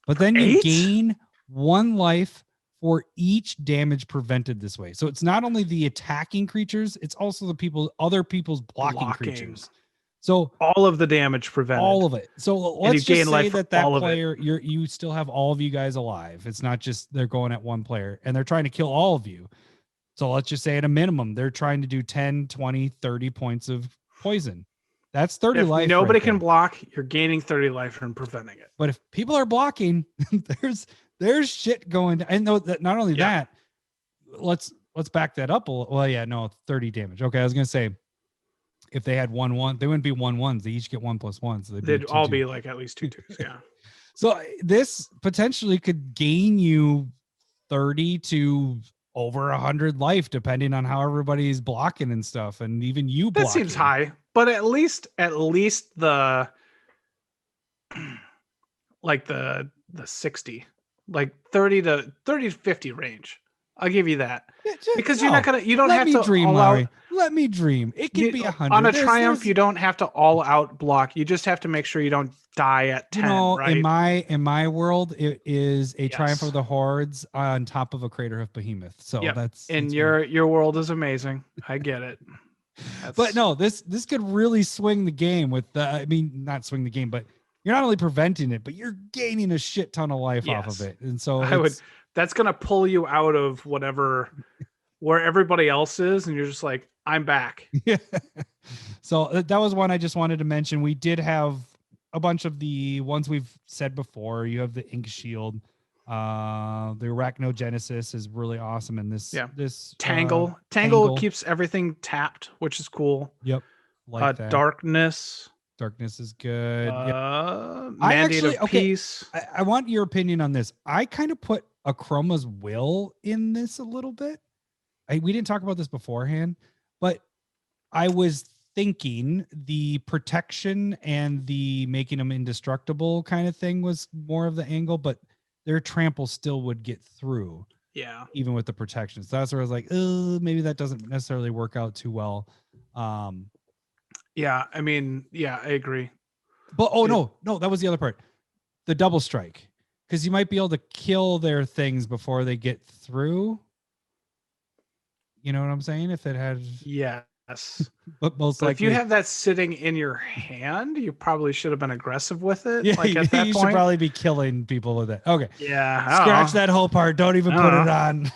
But then you gain 1 life for each damage prevented this way. So it's not only the attacking creatures, it's also the other people's blocking creatures. So all of the damage prevented. all of it. So And let's you just gain life say for that that all of it. player, you still have all of you guys alive. It's not just they're going at one player and they're trying to kill all of you. So let's just say at a minimum, they're trying to do 10, 20, 30 points of poison. That's 30 If life. nobody right can there. block, you're gaining 30 life from preventing it. But if people are blocking, there's shit going. I know that not only that, let's back that up a little. Well, yeah, no, 30 damage. Okay, I was gonna say if they had 1/1, they wouldn't be 1/1s. They each get 1+1. So They'd be all 2/2. be like at least 2/2s. Yeah. So this potentially could gain you 30 to over 100 life, depending on how everybody's blocking and stuff, and even you blocking. That seems high, but at least the like the 60, like 30 to 50 range. I'll give you that. Because you don't have to dream, all Lowery. out. Let me dream. It can be 100 on a triumph. You don't have to all out block. You just have to make sure you don't die at 10. Right? In my world, it is a triumph Yes. of the hordes on top of a crater of behemoth. So Yep. that's And that's your world is amazing. I get it. but no, this could really swing the game with not swing the game, but you're not only preventing it, but you're gaining a shit ton of life off of Yes. it. And so that's gonna pull you out of whatever where everybody else is, and you're just like, I'm back. Yeah. So that was one I just wanted to mention. We did have a bunch of the ones we've said before. You have the Inkshield. The Arachnogenesis is really awesome in this. Yeah. This Tangle keeps everything tapped, which is cool. Yep. Like that. Darkness is good. Mandate of Peace. I want your opinion on this. I kind of put Akroma's Will in this a little bit. We didn't talk about this beforehand, but I was thinking the protection and the making them indestructible kind of thing was more of the angle, but their trample still would get through. Yeah. Even with the protection. So that's where I was like, oh, maybe that doesn't necessarily work out too well. Yeah, I mean, yeah, I agree. But no, that was the other part. The double strike. Because you might be able to kill their things before they get through. You know what I'm saying? If it had yes. But most But likely if you have that sitting in your hand, you probably should have been aggressive with it. Yeah, like at that you point. should probably be killing people with it. Okay. Yeah. Scratch that whole part. Don't even put it on.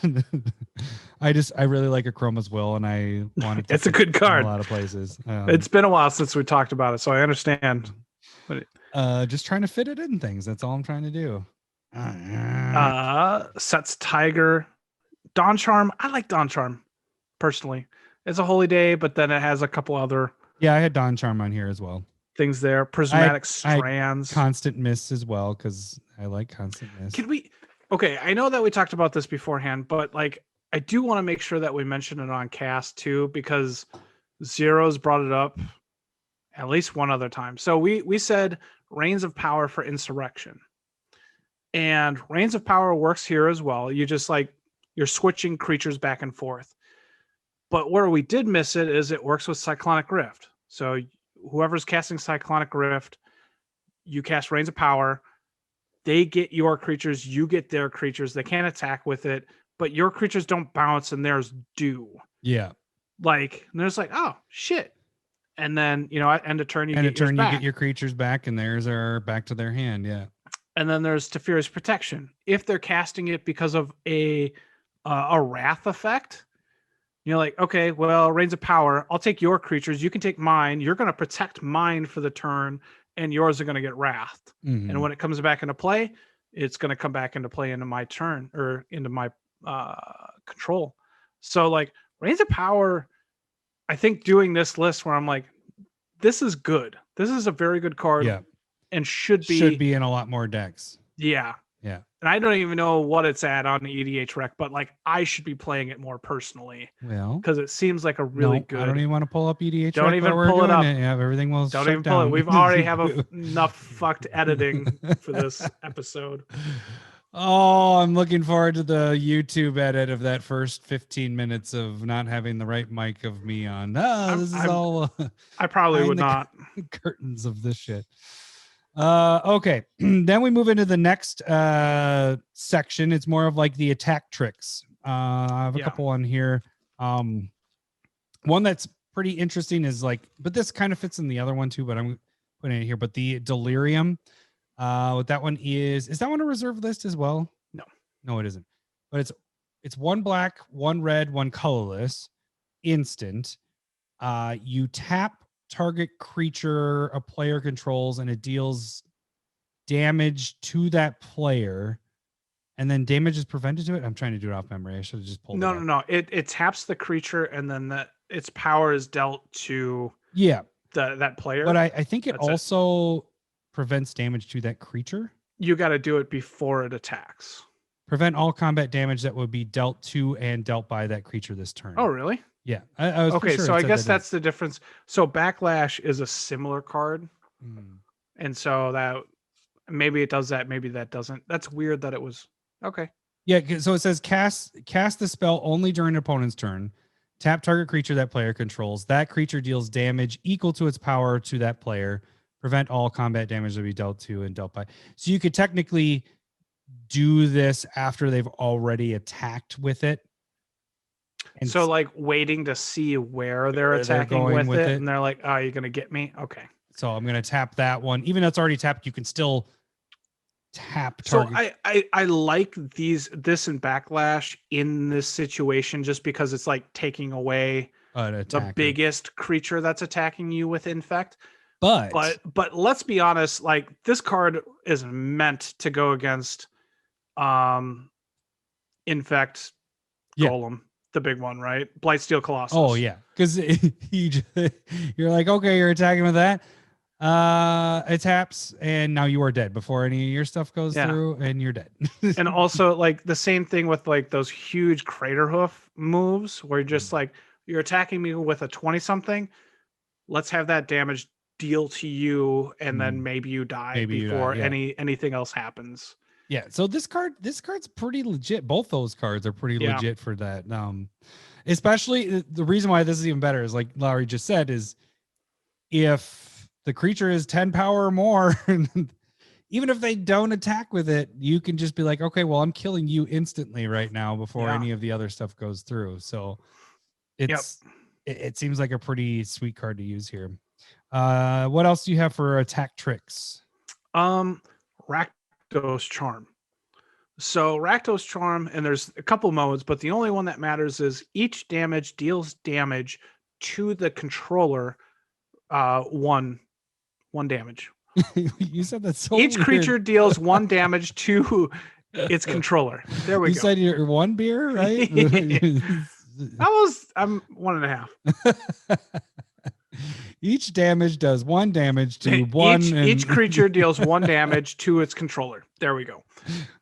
I really like Akroma's Will, and I wanted to It's a good card. in a lot of places. It's been a while since we talked about it, so I understand. But just trying to fit it in things. That's all I'm trying to do. Sets Tiger, Dawn Charm. I like Dawn Charm personally. It's a holy day, but then it has a couple other. Yeah, I had Dawn Charm on here as well. Things there. Prismatic Strands. Constant Miss as well, because I like Constant Miss. Can we? Okay, I know that we talked about this beforehand, but like I do want to make sure that we mention it on cast too, because Zero's brought it up at least one other time. So we said Reigns of Power for Insurrection. And Reigns of Power works here as well. You just like you're switching creatures back and forth. But where we did miss it is it works with Cyclonic Rift. So whoever's casting Cyclonic Rift, you cast Reigns of Power. They get your creatures, you get their creatures. They can't attack with it, but your creatures don't bounce and theirs do. Yeah. Like, and there's like, oh shit. And then, at end of turn, you get your creatures back, and theirs are back to their hand. Yeah. And then there's Teferi's Protection. If they're casting it because of a wrath effect, you're like, okay, well, Reigns of Power, I'll take your creatures. You can take mine. You're going to protect mine for the turn, and yours are going to get wrathed. Mm-hmm. And when it comes back into play, it's going to come back into play into my turn or into my control. So, like, Reigns of Power, I think doing this list where I'm like, this is good. This is a very good card. Yeah. And should be in a lot more decks. Yeah. Yeah. And I don't even know what it's at on the EDH rec, but like I should be playing it more personally. Well, because it seems like a really good. I don't even want to pull up EDH. Don't even pull it up. Yeah, everything will. Don't even pull it. We've already have enough fucked editing for this episode. Oh, I'm looking forward to the YouTube edit of that first 15 minutes of not having the right mic of me on. Oh, this is all. I probably would not. Curtains of this shit. Okay. Then we move into the next section. It's more of like the attack tricks. I have a couple on here. One that's pretty interesting is like, but this kind of fits in the other one too, but I'm putting it here. But the Delirium, what that one is that one a reserve list as well? No, it isn't. But it's one black, one red, one colorless, instant. You tap target creature a player controls and it deals damage to that player, and then damage is prevented to it. I'm trying to do it off memory. I should have just pulled it up. No. It taps the creature and then its power is dealt to that player. But I think it also prevents damage to that creature. You got to do it before it attacks. Prevent all combat damage that would be dealt to and dealt by that creature this turn. Oh, really? Yeah. I was okay, sure so I guess that's the difference. So Backlash is a similar card. And so that maybe it does that, maybe that doesn't. That's weird that it was okay. Yeah, so it says cast the spell only during an opponent's turn. Tap target creature that player controls. That creature deals damage equal to its power to that player. Prevent all combat damage to be dealt to and dealt by. So you could technically do this after they've already attacked with it. And so like waiting to see where they're attacking with it, and they're like, oh, you're going to get me? Okay. So I'm going to tap that one. Even though it's already tapped, you can still tap target. So I like this and Backlash in this situation just because it's like taking away the biggest creature that's attacking you with Infect. But let's be honest, like this card is meant to go against Infect Golem, the big one, right? Blightsteel Colossus. Oh yeah, because you're like, okay, you're attacking with that. It taps, and now you are dead before any of your stuff goes through, and you're dead. And also, like the same thing with like those huge Crater Hoof moves, where you're just like, you're attacking me with a 20-something. Let's have that damage deal to you, and then maybe you die before anything else happens. Yeah, so this card's pretty legit. Both those cards are pretty legit for that. Especially the reason why this is even better is like Lowery just said, is if the creature is 10 power or more, even if they don't attack with it, you can just be like, okay, well, I'm killing you instantly right now before any of the other stuff goes through. So it seems like a pretty sweet card to use here. What else do you have for attack tricks? Rakdos Charm. So Rakdos Charm, and there's a couple modes, but the only one that matters is each damage deals damage to the controller, one damage. You said that so each weird. Creature deals 1 damage to its controller. There we go. You said you're 1 beer, right? I'm 1.5. Each damage does 1 damage to one. Each creature deals 1 damage to its controller. There we go.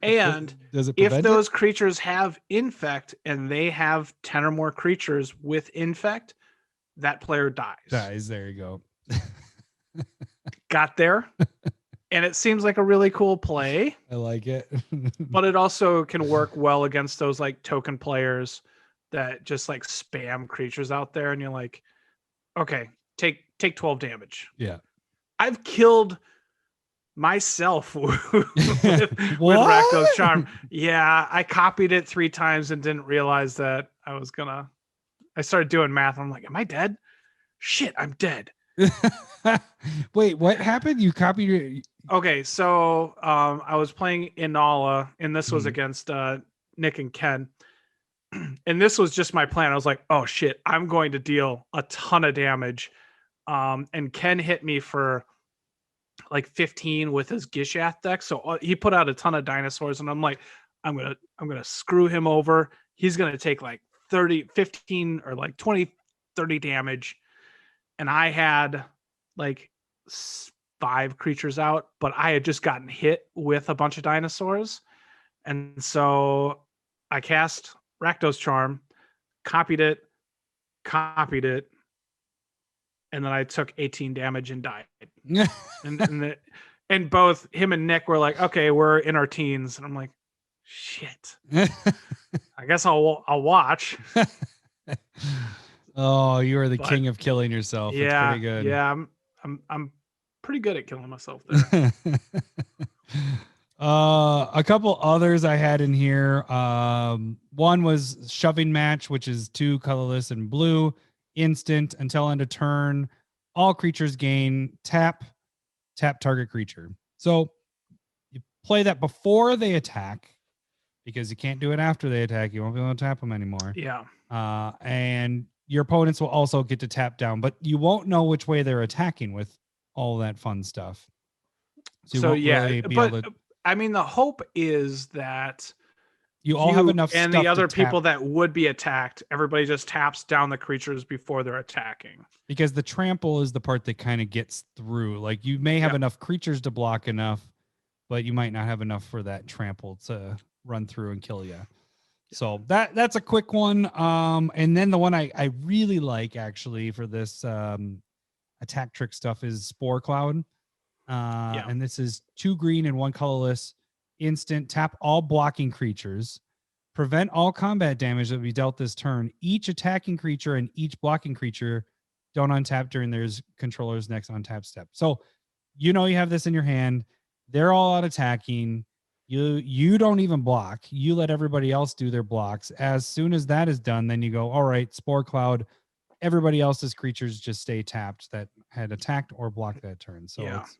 And if those creatures have Infect and they have 10 or more creatures with Infect, that player dies. There you go. Got there. And it seems like a really cool play. I like it. But it also can work well against those like token players that just like spam creatures out there. And you're like, okay, take 12 damage. Yeah. I've killed myself with Rakdos Charm. Yeah, I copied it 3 times and didn't realize that I started doing math. I'm like, am I dead? Shit, I'm dead. Wait, what happened? You copied it? Okay, so I was playing Inala, and this was against Nick and Ken. And this was just my plan. I was like, oh shit, I'm going to deal a ton of damage. And Ken hit me for like 15 with his Gishath deck. So he put out a ton of dinosaurs, and I'm like, I'm gonna screw him over. He's gonna take like 15 or like 20, 30 damage. And I had like 5 creatures out, but I had just gotten hit with a bunch of dinosaurs. And so I cast Rakdos Charm, copied it, and then I took 18 damage and died. and both him and Nick were like, okay, we're in our teens. And I'm like, shit. I guess I'll watch. Oh, you are the king of killing yourself. Yeah, it's pretty good. Yeah, I'm pretty good at killing myself there. A couple others I had in here. One was Shoving Match, which is 2 colorless and blue, instant until end of turn. All creatures gain tap target creature. So you play that before they attack because you can't do it after they attack. You won't be able to tap them anymore. Yeah. And your opponents will also get to tap down, but you won't know which way they're attacking with all that fun stuff. So yeah, but I mean, the hope is that you all have enough and stuff the other to people tap, that would be attacked, everybody just taps down the creatures before they're attacking. because the trample is the part that kind of gets through. Like you may have enough creatures to block enough, but you might not have enough for that trample to run through and kill you. So that's a quick one. And then the one I really like actually for this attack trick stuff is Spore Cloud. And this is 2 green and 1 colorless. Instant, tap all blocking creatures, prevent all combat damage that will be dealt this turn. Each attacking creature and each blocking creature don't untap during their controller's next untap step. So you have this in your hand. They're all out attacking. You don't even block. You let everybody else do their blocks. As soon as that is done, then you go, all right, Spore Cloud. Everybody else's creatures just stay tapped that had attacked or blocked that turn. So it's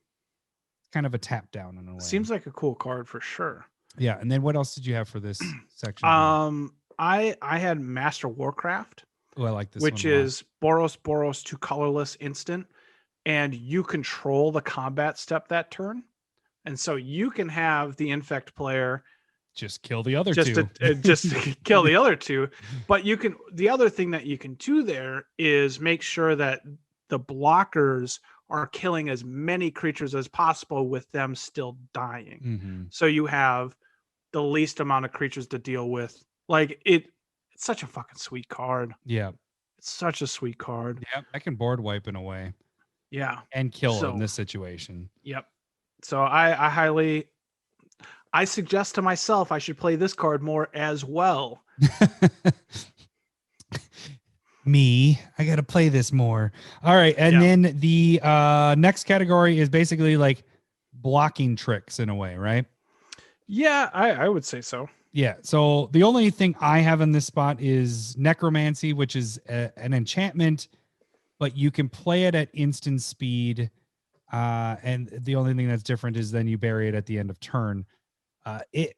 kind of a tap down in a way. Seems like a cool card for sure. Yeah. And then what else did you have for this section? I had Master Warcraft. Oh, I like this which one is Boros 2 colorless instant, and you control the combat step that turn. And so you can have the infect player just kill the other two. Just kill the other two. But the other thing that you can do there is make sure that the blockers are killing as many creatures as possible with them still dying. Mm-hmm. So you have the least amount of creatures to deal with. Like it's such a fucking sweet card. Yeah. It's such a sweet card. Yeah. I can board wipe in a way. Yeah. And kill in this situation. Yep. So I suggest to myself I should play this card more as well. Me, I got to play this more. All right. And then the next category is basically like blocking tricks in a way, right? Yeah, I would say so. Yeah. So the only thing I have in this spot is Necromancy, which is an enchantment, but you can play it at instant speed. And the only thing that's different is then you bury it at the end of turn. It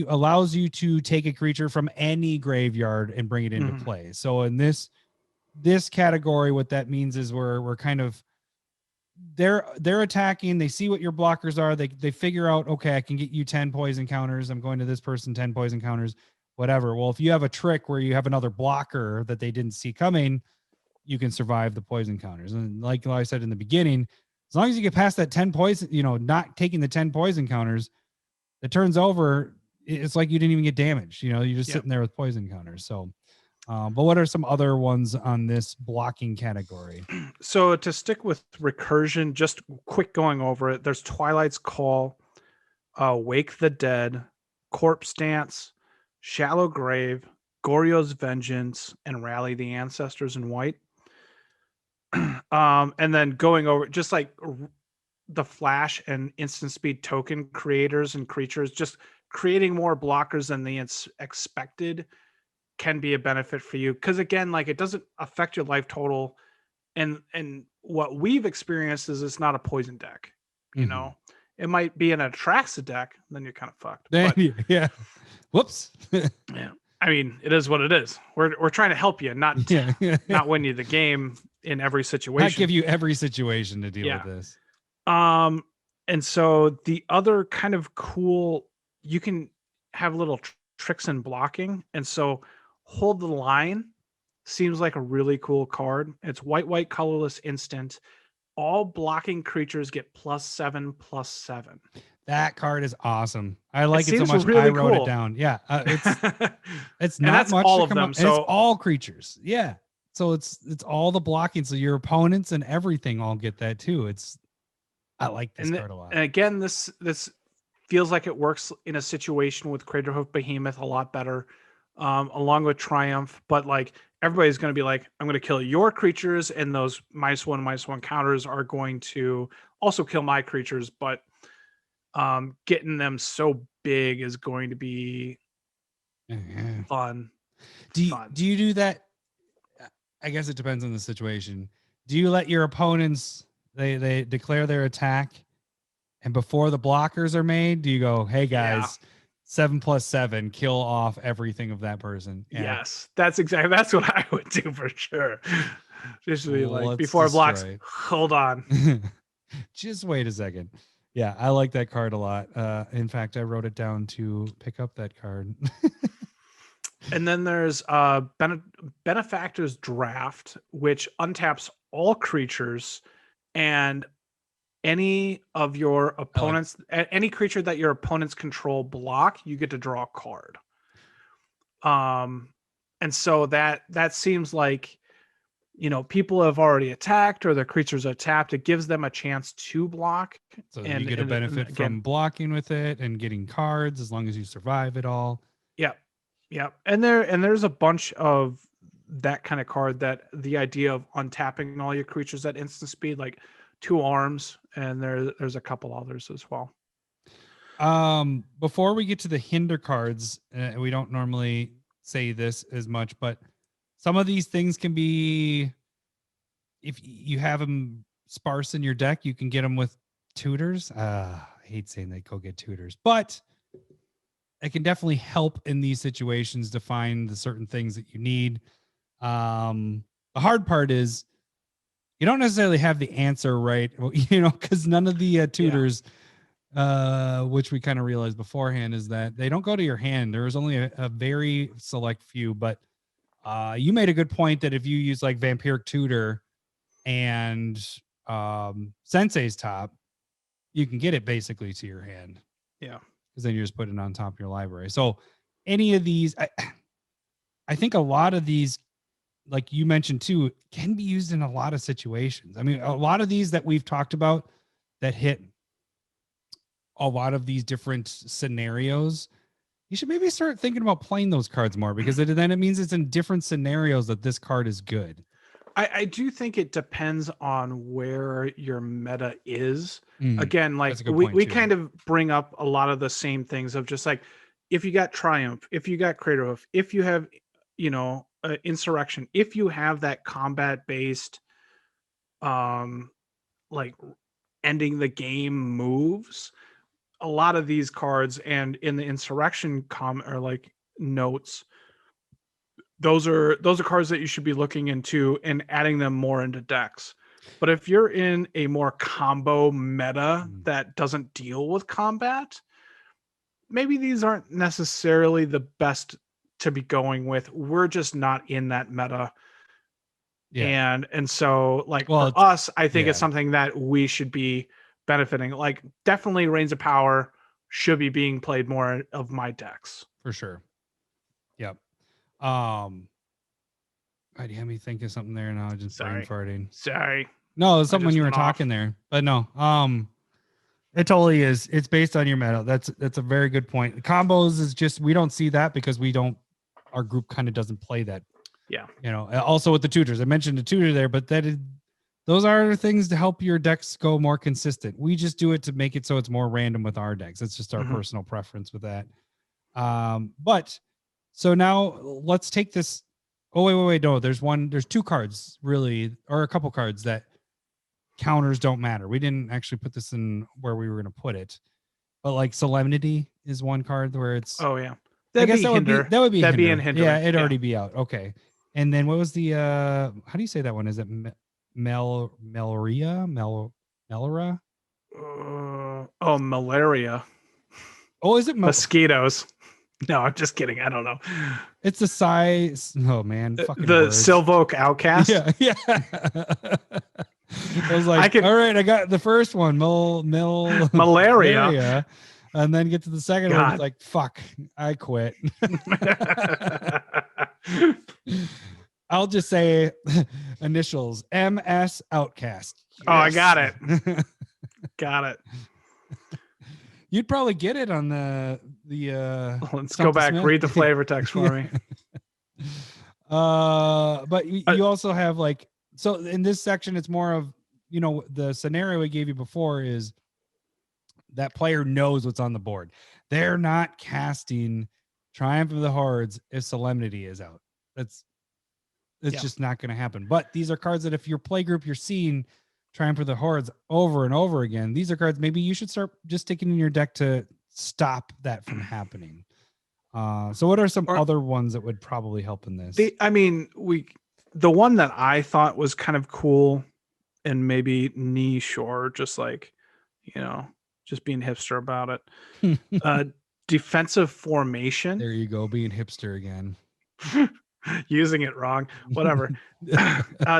allows you to take a creature from any graveyard and bring it into play. So in this category, what that means is we're kind of they're attacking. They see what your blockers are. They figure out, okay, I can get you 10 poison counters. I'm going to this person 10 poison counters, whatever. Well, if you have a trick where you have another blocker that they didn't see coming, you can survive the poison counters. And like I said in the beginning, as long as you get past that 10 poison, not taking the 10 poison counters, it turns over. It's like you didn't even get damaged. You're just sitting there with poison counters. So, but what are some other ones on this blocking category? So to stick with recursion, just quick going over it. There's Twilight's Call, Wake the Dead, Corpse Dance, Shallow Grave, Goryo's Vengeance, and Rally the Ancestors in white. And then going over just like the flash and instant speed token creators and creatures, just creating more blockers than the expected can be a benefit for you. Because again, like it doesn't affect your life total. And what we've experienced is it's not a poison deck. You know, it might be an Atraxa deck, then you're kind of fucked. But, yeah. Whoops. Yeah. I mean, it is what it is. We're trying to help you, not not win you the game in every situation. Not give you every situation to deal with this. And so the other kind of cool, you can have little tricks in blocking. And so Hold the Line seems like a really cool card. It's white, colorless instant. All blocking creatures get +7/+7. That card is awesome. I like it so much. Really I wrote cool. it down. Yeah. It's and not that's much all to of come them. up. So it's all creatures. Yeah. So it's all the blocking. So your opponents and everything all get that too. I like this card a lot. And again, this feels like it works in a situation with Craterhoof Behemoth a lot better. along with Triumph. But like everybody's going to be like, I'm going to kill your creatures, and those -1/-1 counters are going to also kill my creatures. But getting them so big is going to be fun. Do you do that? I guess it depends on the situation. Do you let your opponents they declare their attack, and before the blockers are made, do you go, hey guys, 7+7, kill off everything of that person? Yes, that's what I would do for sure. Just be like, Let's before blocks, destroy. hold on. Just wait a second. Yeah, I like that card a lot. In fact, I wrote it down to pick up that card. And then there's Benefactor's Draft, which untaps all creatures and any of your opponents, any creature that your opponents control block, you get to draw a card. And so that seems like, people have already attacked or their creatures are tapped. It gives them a chance to block. So you get a benefit from blocking with it and getting cards as long as you survive it all. Yeah. And there's a bunch of that kind of card, that the idea of untapping all your creatures at instant speed, like 2 arms, and there's a couple others as well. Before we get to the hinder cards, we don't normally say this as much, but some of these things can be, if you have them sparse in your deck, you can get them with tutors. I hate saying they go get tutors, but it can definitely help in these situations to find the certain things that you need. The hard part is you don't necessarily have the answer right, because none of the tutors, which we kind of realized beforehand, is that they don't go to your hand. There's only a very select few, but you made a good point that if you use like Vampiric Tutor and Sensei's Top, you can get it basically to your hand. Yeah. Because then you're just putting it on top of your library. So any of these, I think a lot of these, like you mentioned too, can be used in a lot of situations. I mean, a lot of these that we've talked about that hit a lot of these different scenarios, you should maybe start thinking about playing those cards more, because then it means it's in different scenarios that this card is good. I do think it depends on where your meta is. Again, like we kind of bring up a lot of the same things of just like, if you got Triumph, if you got Creative, if you have, Insurrection, if you have that combat based, like ending the game moves, a lot of these cards, and in the Insurrection or like notes, those are cards that you should be looking into and adding them more into decks. But if you're in a more combo meta that doesn't deal with combat, maybe these aren't necessarily the best to be going with. We're just not in that meta. Yeah. And so like for us, I think it's something that we should be benefiting. Like definitely Reigns of Power should be being played more of my decks. For sure. Yep. Do you have me think of something there now? Just brain farting. Sorry. No, it's something when you were talking there, but no. It totally is. It's based on your meta. That's a very good point. Combos is just, we don't see that because our group kind of doesn't play that. Yeah. Also with the tutors, I mentioned the tutor there, but those are things to help your decks go more consistent. We just do it to make it so it's more random with our decks. It's just our personal preference with that. But so now let's take this. Oh, wait. No, there's 2 cards really, or a couple cards that counters don't matter. We didn't actually put this in where we were going to put it, but like Solemnity is one card where it's, that'd be in Hinder. Yeah, it'd already be out. Okay. And then what was the how do you say that one? Is it Malaria? Malaria. Oh, is it mosquitoes? No, I'm just kidding. I don't know. It's the size. Oh man, fucking the words. Silvoke Outcast. Yeah. I was like, all right, I got the first one, malaria, and then get to the second one. It's like, fuck, I quit. I'll just say initials MS Outcast. Yes. Oh, I got it. Got it. You'd probably get it on the let's go back. Read the flavor text for me. But you also have like, so in this section, it's more of, the scenario we gave you before is that player knows what's on the board. They're not casting Triumph of the Hordes if Solemnity is out. It's just not going to happen. But these are cards that if your play group, you're seeing Triumph of the Hordes over and over again. These are cards maybe you should start just sticking in your deck to stop that from happening. So what are some other ones that would probably help in this? The one that I thought was kind of cool and maybe niche or just like, just being hipster about it. Defensive formation. There you go, being hipster again. Using it wrong. Whatever.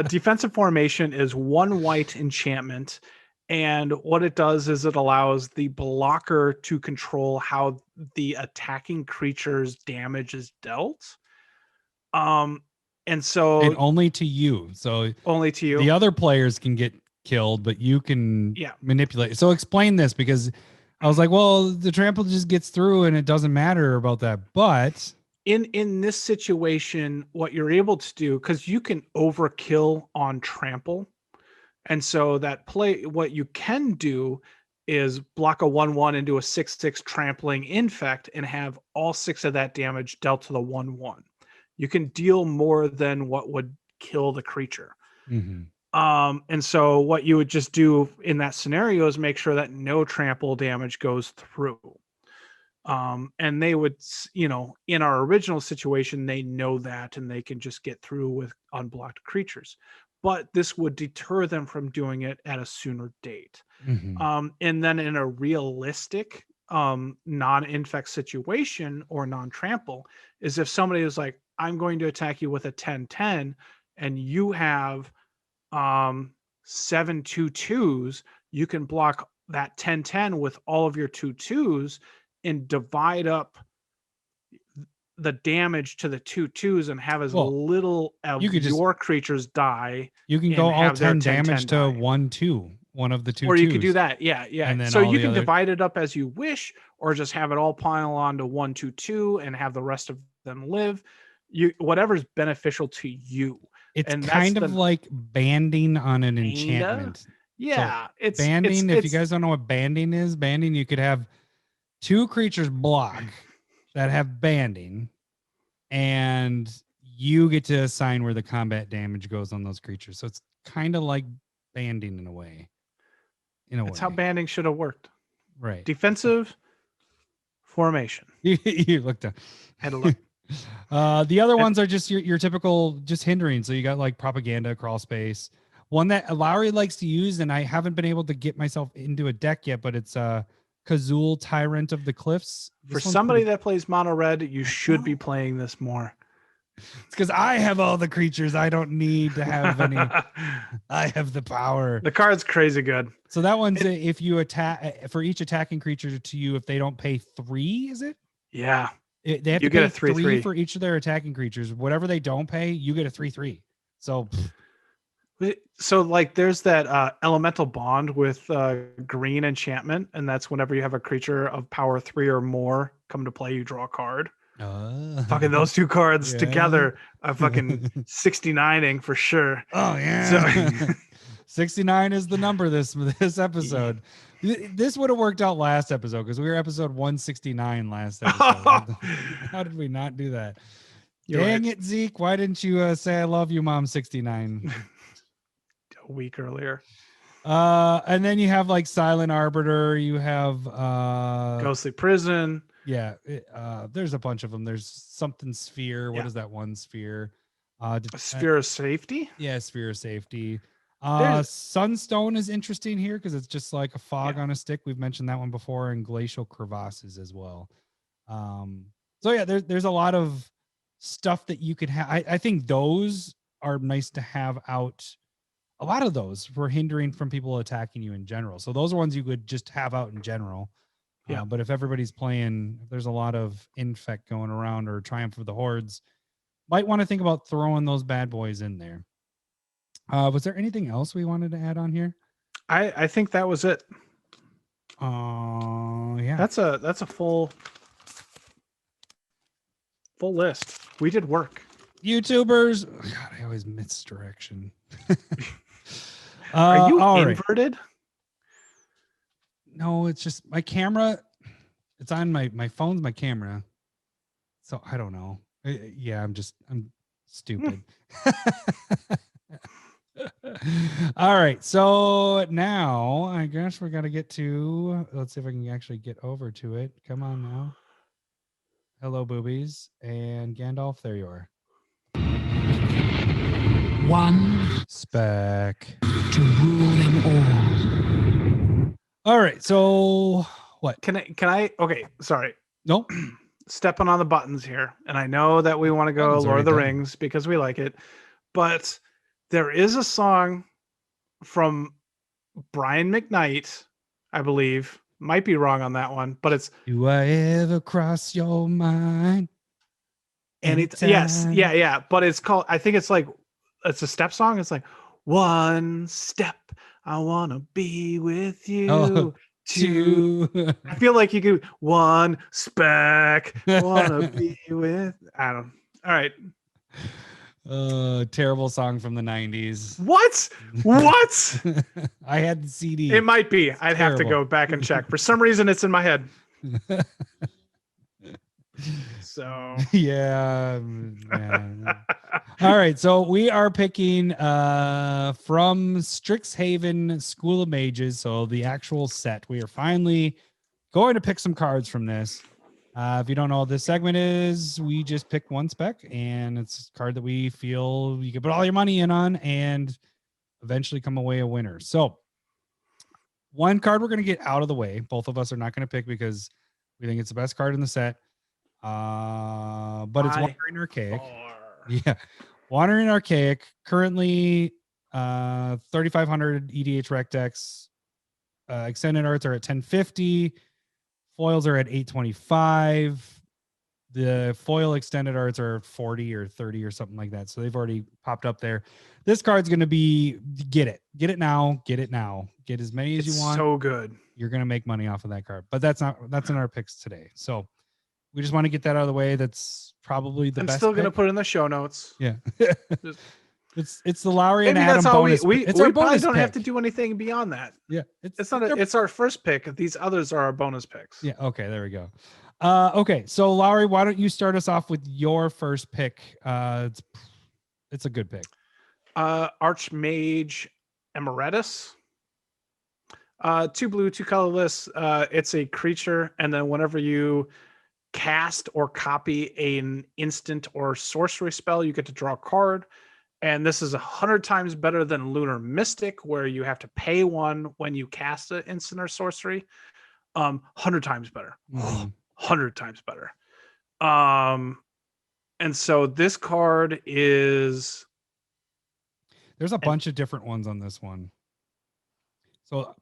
Defensive formation is 1 white enchantment. And what it does is it allows the blocker to control how the attacking creature's damage is dealt. And only to you. So only to you. The other players can get killed, but you can manipulate. So explain this, because I was like, well, the trample just gets through and it doesn't matter about that. But in this situation, what you're able to do, because you can overkill on trample. And so what you can do is block a 1/1 into a 6/6 trampling infect and have all 6 of that damage dealt to the 1/1. You can deal more than what would kill the creature. Mm-hmm. And so what you would just do in that scenario is make sure that no trample damage goes through. And they would, in our original situation, they know that and they can just get through with unblocked creatures. But this would deter them from doing it at a sooner date. Mm-hmm. And then in a realistic non-infect situation or non-trample is if somebody is like, I'm going to attack you with a 10/10 and you have 7 2/2s, you can block that 10/10 with all of your 2/2s and divide up the damage to the 2/2s and have as little of your creatures die. You can go all 10 damage to 1/2, one of the 2/2s. Or you could do that. Yeah. And then so you can divide it up as you wish, or just have it all pile on to 1 2 2 and have the rest of them live. Whatever's beneficial to you. It's kind of like banding on an enchantment. Yeah. So it's banding. If you guys don't know what banding is, you could have 2 creatures block that have banding, and you get to assign where the combat damage goes on those creatures. So it's kind of like banding in a way. That's how banding should have worked. Right. Defensive formation. You looked up. Had to look. The other ones are just your typical just hindering. So you got like propaganda, crawl space. One that Lowery likes to use, and I haven't been able to get myself into a deck yet, but it's Kazul, Tyrant of the Cliffs. For somebody that plays mono red, you should be playing this more. It's because I have all the creatures. I don't need to have any. I have the power. The card's crazy good. So that one's if you attack for each attacking creature to you, if they don't pay 3, is it? Yeah. They have to get pay a 3/3 for each of their attacking creatures. Whatever they don't pay, you get a 3/3. So like there's that elemental bond with green enchantment, and that's whenever you have a creature of power 3 or more come to play, you draw a card. Fucking those 2 cards together are fucking 69ing for sure. Oh yeah. So 69 is the number this episode. This would have worked out last episode because we were episode 169 last episode. How did we not do that? Dang it, Zeke. Why didn't you say I love you, Mom 69? A week earlier. And then you have like Silent Arbiter. You have Ghostly Prison. Yeah. There's a bunch of them. There's something Sphere. What is that one Sphere? Sphere of Safety? Yeah, Sphere of Safety. Sunstone is interesting here because it's just like a fog on a stick. We've mentioned that one before, and Glacial Crevasses as well. So yeah, there's a lot of stuff that you could have. I think those are nice to have out. A lot of those for hindering from people attacking you in general. So those are ones you would just have out in general. Yeah. But if everybody's playing, if there's a lot of infect going around or Triumph of the Hordes, might want to think about throwing those bad boys in there. Was there anything else we wanted to add on here? I think that was it. Yeah. That's a full list. We did work. YouTubers. God, I always misdirection. Are you all right. inverted? No, it's just my camera. It's on my phone's my camera. So I don't know. Yeah, I'm stupid. All right. So now I guess we're gonna get to, let's see if I can actually get over to it. Come on now. Hello, boobies. And Gandalf, there you are. One Spec. to rule them All right. So what? Can I? Okay, sorry. Nope. Stepping on the buttons here, and I know that we want to go Buttons Lord of the already done. Rings because we like it, but there is a song from Brian McKnight, I believe. Might be wrong on that one, but it's Do I ever cross your mind? and it's yes, Anytime? yeah. But it's called. I think it's like it's a step song. It's like one step, I wanna be with you. Oh, Two. I feel like you could one spec, wanna be with. I don't. All right. Terrible song from the 90s. What? What? I had the CD. It might be. I'd have to Terrible. go back and check. For some reason, it's in my head. So yeah. All right. So we are picking from Strixhaven School of Mages. So the actual set. We are finally going to pick some cards from this. If you don't know what this segment is, we just pick one spec, and it's a card that we feel you can put all your money in on and eventually come away a winner. So one card we're going to get out of the way. Both of us are not going to pick because we think it's the best card in the set. But it's Wandering Archaic. Yeah. Wandering Archaic. Currently 3,500 EDH Rec decks. Extended arts are at 1050. Foils are at 825. The foil extended arts are 40 or 30 or something like that. So they've already popped up there. This card's going to be get it now, get as many as you want. So good. You're going to make money off of that card, but that's in our picks today. So we just want to get that out of the way. That's probably the I'm best. still going to pick. put it in the show notes. Yeah. Just- it's the Lowery and Maybe Adam that's all bonus. we it's our probably bonus don't have to pick. do anything beyond that. Yeah. It's not. It's our first pick. These others are our bonus picks. Yeah. Okay. There we go. Okay. So Lowery, why don't you start us off with your first pick? It's a good pick. Archmage Emeritus. 2 blue, 2 colorless. It's a creature, and then whenever you cast or copy an instant or sorcery spell, you get to draw a card. And this is 100 times better than Lunar Mystic, where you have to pay one when you cast an instant or sorcery. 100 times better. 100 times better. And so this card is. There's a bunch of different ones on this one. So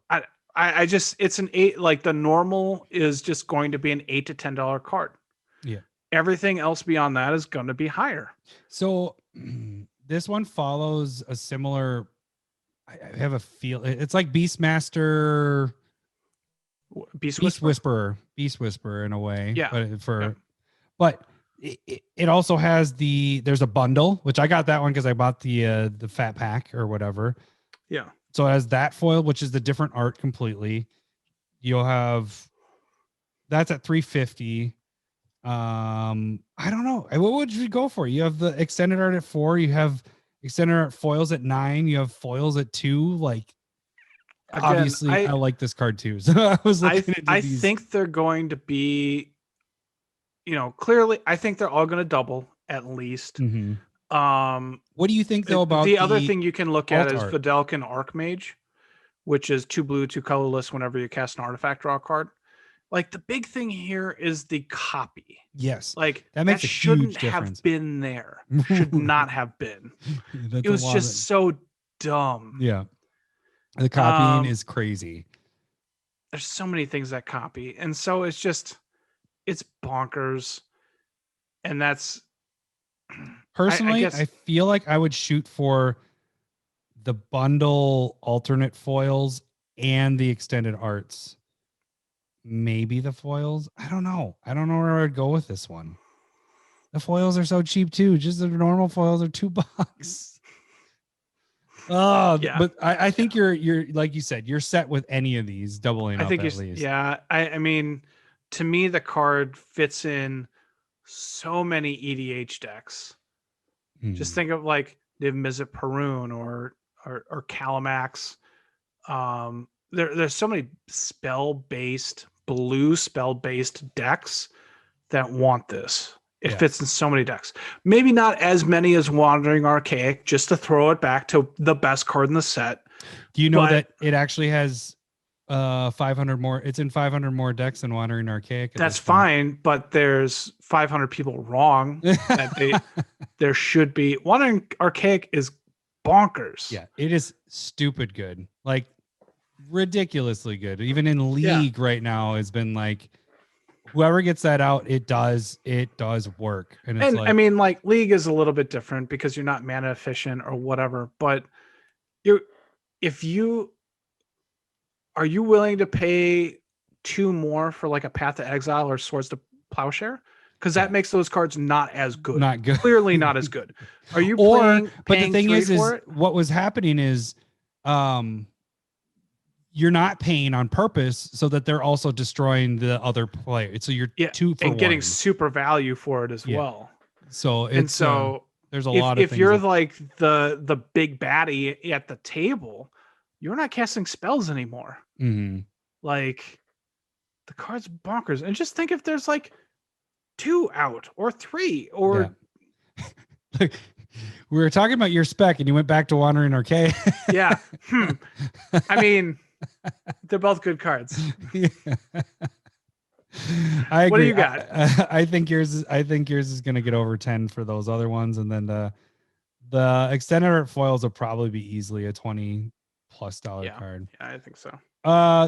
I just, it's an 8, like the normal is just going to be an $8 to $10 card. Yeah. Everything else beyond that is going to be higher. So this one follows a similar, I have a feel, it's like Beastmaster, Beast Whisperer in a way. Yeah. But it also has there's a bundle, which I got that one because I bought the fat pack or whatever. Yeah. So it has that foil, which is the different art completely. You'll have that's at 350. I don't know. What would you go for? You have the extended art at 4. You have extended art foils at 9. You have foils at 2. Like, again, obviously, I like this card too. So I was looking into these. Think they're going to be, clearly, I think they're all going to double at least. Mm-hmm. What do you think though about the other thing you can look at is art? Vidalcan Archmage, which is 2 blue, 2 colorless. Whenever you cast an artifact, draw a card. Like the big thing here is the copy. Yes, like that makes a shouldn't huge difference. have been there. Should not have been. It was just so dumb. Yeah, the copying is crazy. There's so many things that copy, and so it's bonkers. And that's personally, I feel like I would shoot for the bundle alternate foils and the extended arts. Maybe the foils. I don't know where I'd go with this one. The foils are so cheap too. Just the normal foils are $2. Oh, Yeah. but I think you're like you said, you're set with any of these doubling I up think at least. yeah. I mean, to me, the card fits in so many EDH decks. Just think of like Niv Mizzet Perun or Calamax. There's so many blue spell based decks that want this. It fits in so many decks. Maybe not as many as Wandering Archaic, just to throw it back to the best card in the set. Do you know that it actually has 500 more? It's in 500 more decks than Wandering Archaic. That's fine, but there's 500 people wrong that there should be. Wandering Archaic is bonkers. Yeah, it is stupid good. Like ridiculously good. Even in League right now has been like, whoever gets that out, it does work. And it's I mean, like League is a little bit different because you're not mana efficient or whatever, but are you willing to pay 2 more for like a Path to Exile or Swords to Plowshare? Because that makes those cards not as good. Not good. Clearly not as good. Are you but the paying thing 3 is for it? what was happening is you're not paying on purpose so that they're also destroying the other player. So you're 2 for 1. Getting super value for it as well. So it's there's a lot of things. If you're like the big baddie at the table, you're not casting spells anymore. Mm-hmm. Like the card's bonkers. And just think if there's like 2 out or 3 or we were talking about your spec and you went back to Wandering Archaic. Yeah. I mean, they're both good cards. I agree. What do you got? I think yours is going to get over 10 for those other ones, and then the extended art foils will probably be easily a $20+ card. Yeah, I think so.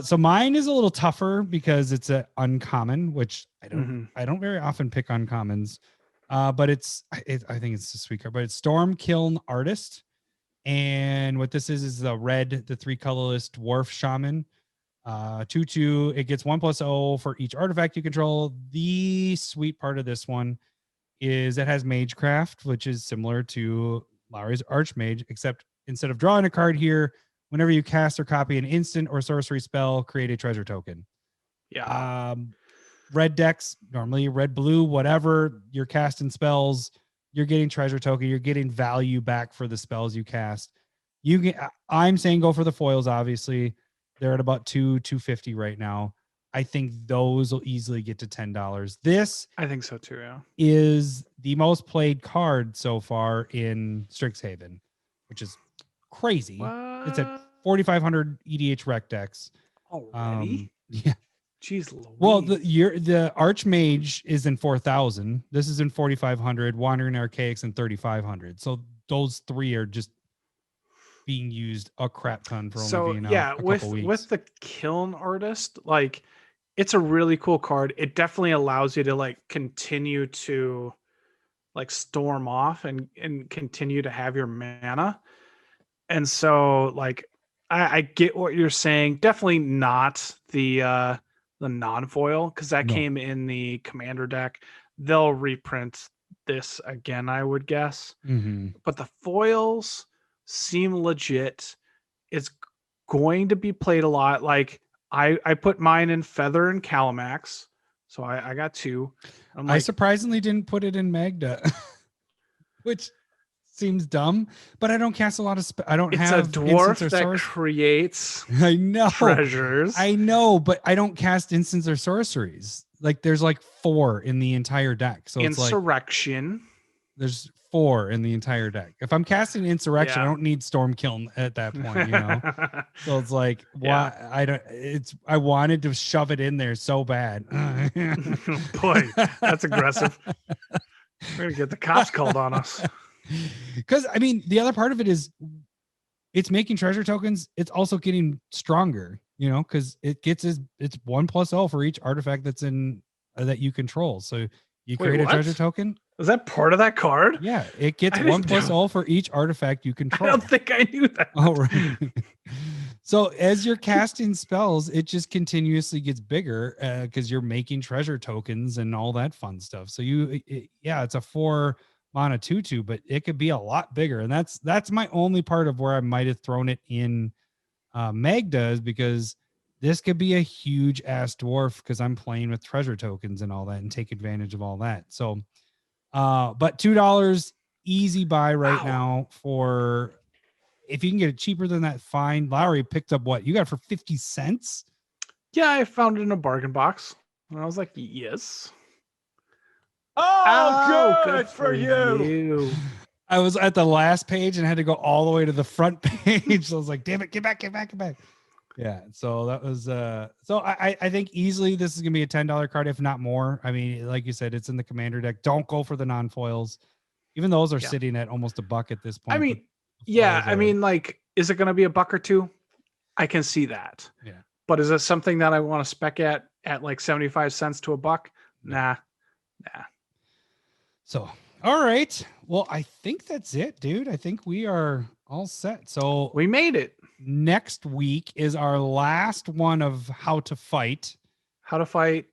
So mine is a little tougher because it's an uncommon, which I don't very often pick uncommons. But I think it's a sweet card, but it's Storm Kiln Artist. And what this is the 3 colorless dwarf shaman. 2/2. It gets 1+0 for each artifact you control. The sweet part of this one is it has Magecraft, which is similar to Lowery's Archmage, except instead of drawing a card here, whenever you cast or copy an instant or sorcery spell, create a treasure token. Yeah. Red decks, normally red, blue, whatever, you're casting spells, you're getting treasure token, you're getting value back for the spells you cast. I'm saying go for the foils, obviously. They're at about $250 right now. I think those will easily get to $10. This I think so too, yeah. Is the most played card so far in Strixhaven, which is crazy. What? It's at 4,500 EDH rec decks. Already? Yeah. Jeez Louise. Well, the Archmage is in 4,000. This is in 4,500. Wandering Archaics in 3,500. So those 3 are just being used a crap ton for only being out a couple weeks. With the Kiln Artist, like it's a really cool card. It definitely allows you to like continue to like storm off and continue to have your mana. And so like I get what you're saying. Definitely not the non-foil, because that came in the Commander deck. They'll reprint this again, I would guess. Mm-hmm. But the foils seem legit. It's going to be played a lot. Like I put mine in Feather and Calamax, so I got 2. I surprisingly didn't put it in Magda, which seems dumb, but I don't cast a lot of I don't have a dwarf or that creates I know treasures. I know, but I don't cast instants or sorceries. Like there's like 4 in the entire deck. So Insurrection. It's like there's 4 in the entire deck. If I'm casting Insurrection, I don't need Storm Kiln at that point, you know. So it's like why I wanted to shove it in there so bad. Boy, that's aggressive. We're gonna get the cops called on us. Because I mean, the other part of it is it's making treasure tokens. It's also getting stronger, you know, because it's 1+0 for each artifact that's in that you control. So you create a treasure token. Is that part of that card? Yeah, it gets 1+0 for each artifact you control. I don't think I knew that. Oh, right. So as you're casting spells, it just continuously gets bigger because you're making treasure tokens and all that fun stuff. So it's a 4 mana 2/2, but it could be a lot bigger. And that's my only part of where I might have thrown it in Magda, is because this could be a huge ass dwarf because I'm playing with treasure tokens and all that and take advantage of all that. So, but $2 easy buy right now for. If you can get it cheaper than that, fine. Lowery picked up what you got for 50 cents. Yeah, I found it in a bargain box. And I was like, yes. Oh, good for you. I was at the last page and had to go all the way to the front page. So I was like, damn it, get back. Yeah. So that was so I think easily this is gonna be a $10 card, if not more. I mean, like you said, it's in the commander deck. Don't go for the non-foils. Even those are sitting at almost $1 at this point. I mean, like, is it going to be $1 or $2? I can see that. Yeah. But is it something that I want to spec at like 75 cents to $1? Nah. So, all right. Well, I think that's it, dude. I think we are all set. So we made it. Next week is our last one of how to fight. How to fight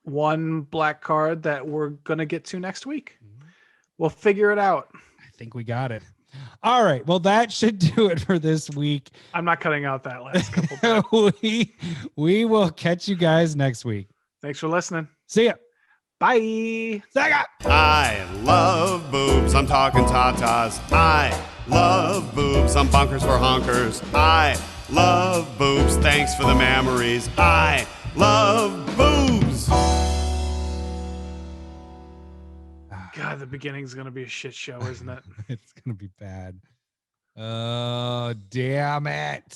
one black card that we're going to get to next week. We'll figure it out. I think we got it. All right. Well, that should do it for this week. I'm not cutting out that last couple. we will catch you guys next week. Thanks for listening. See ya. Bye. Saga. I love boobs. I'm talking tatas. I love boobs. I'm bonkers for honkers. I love boobs. Thanks for the memories. I love boobs. God, the beginning's going to be a shit show, isn't it? It's going to be bad. Oh, damn it.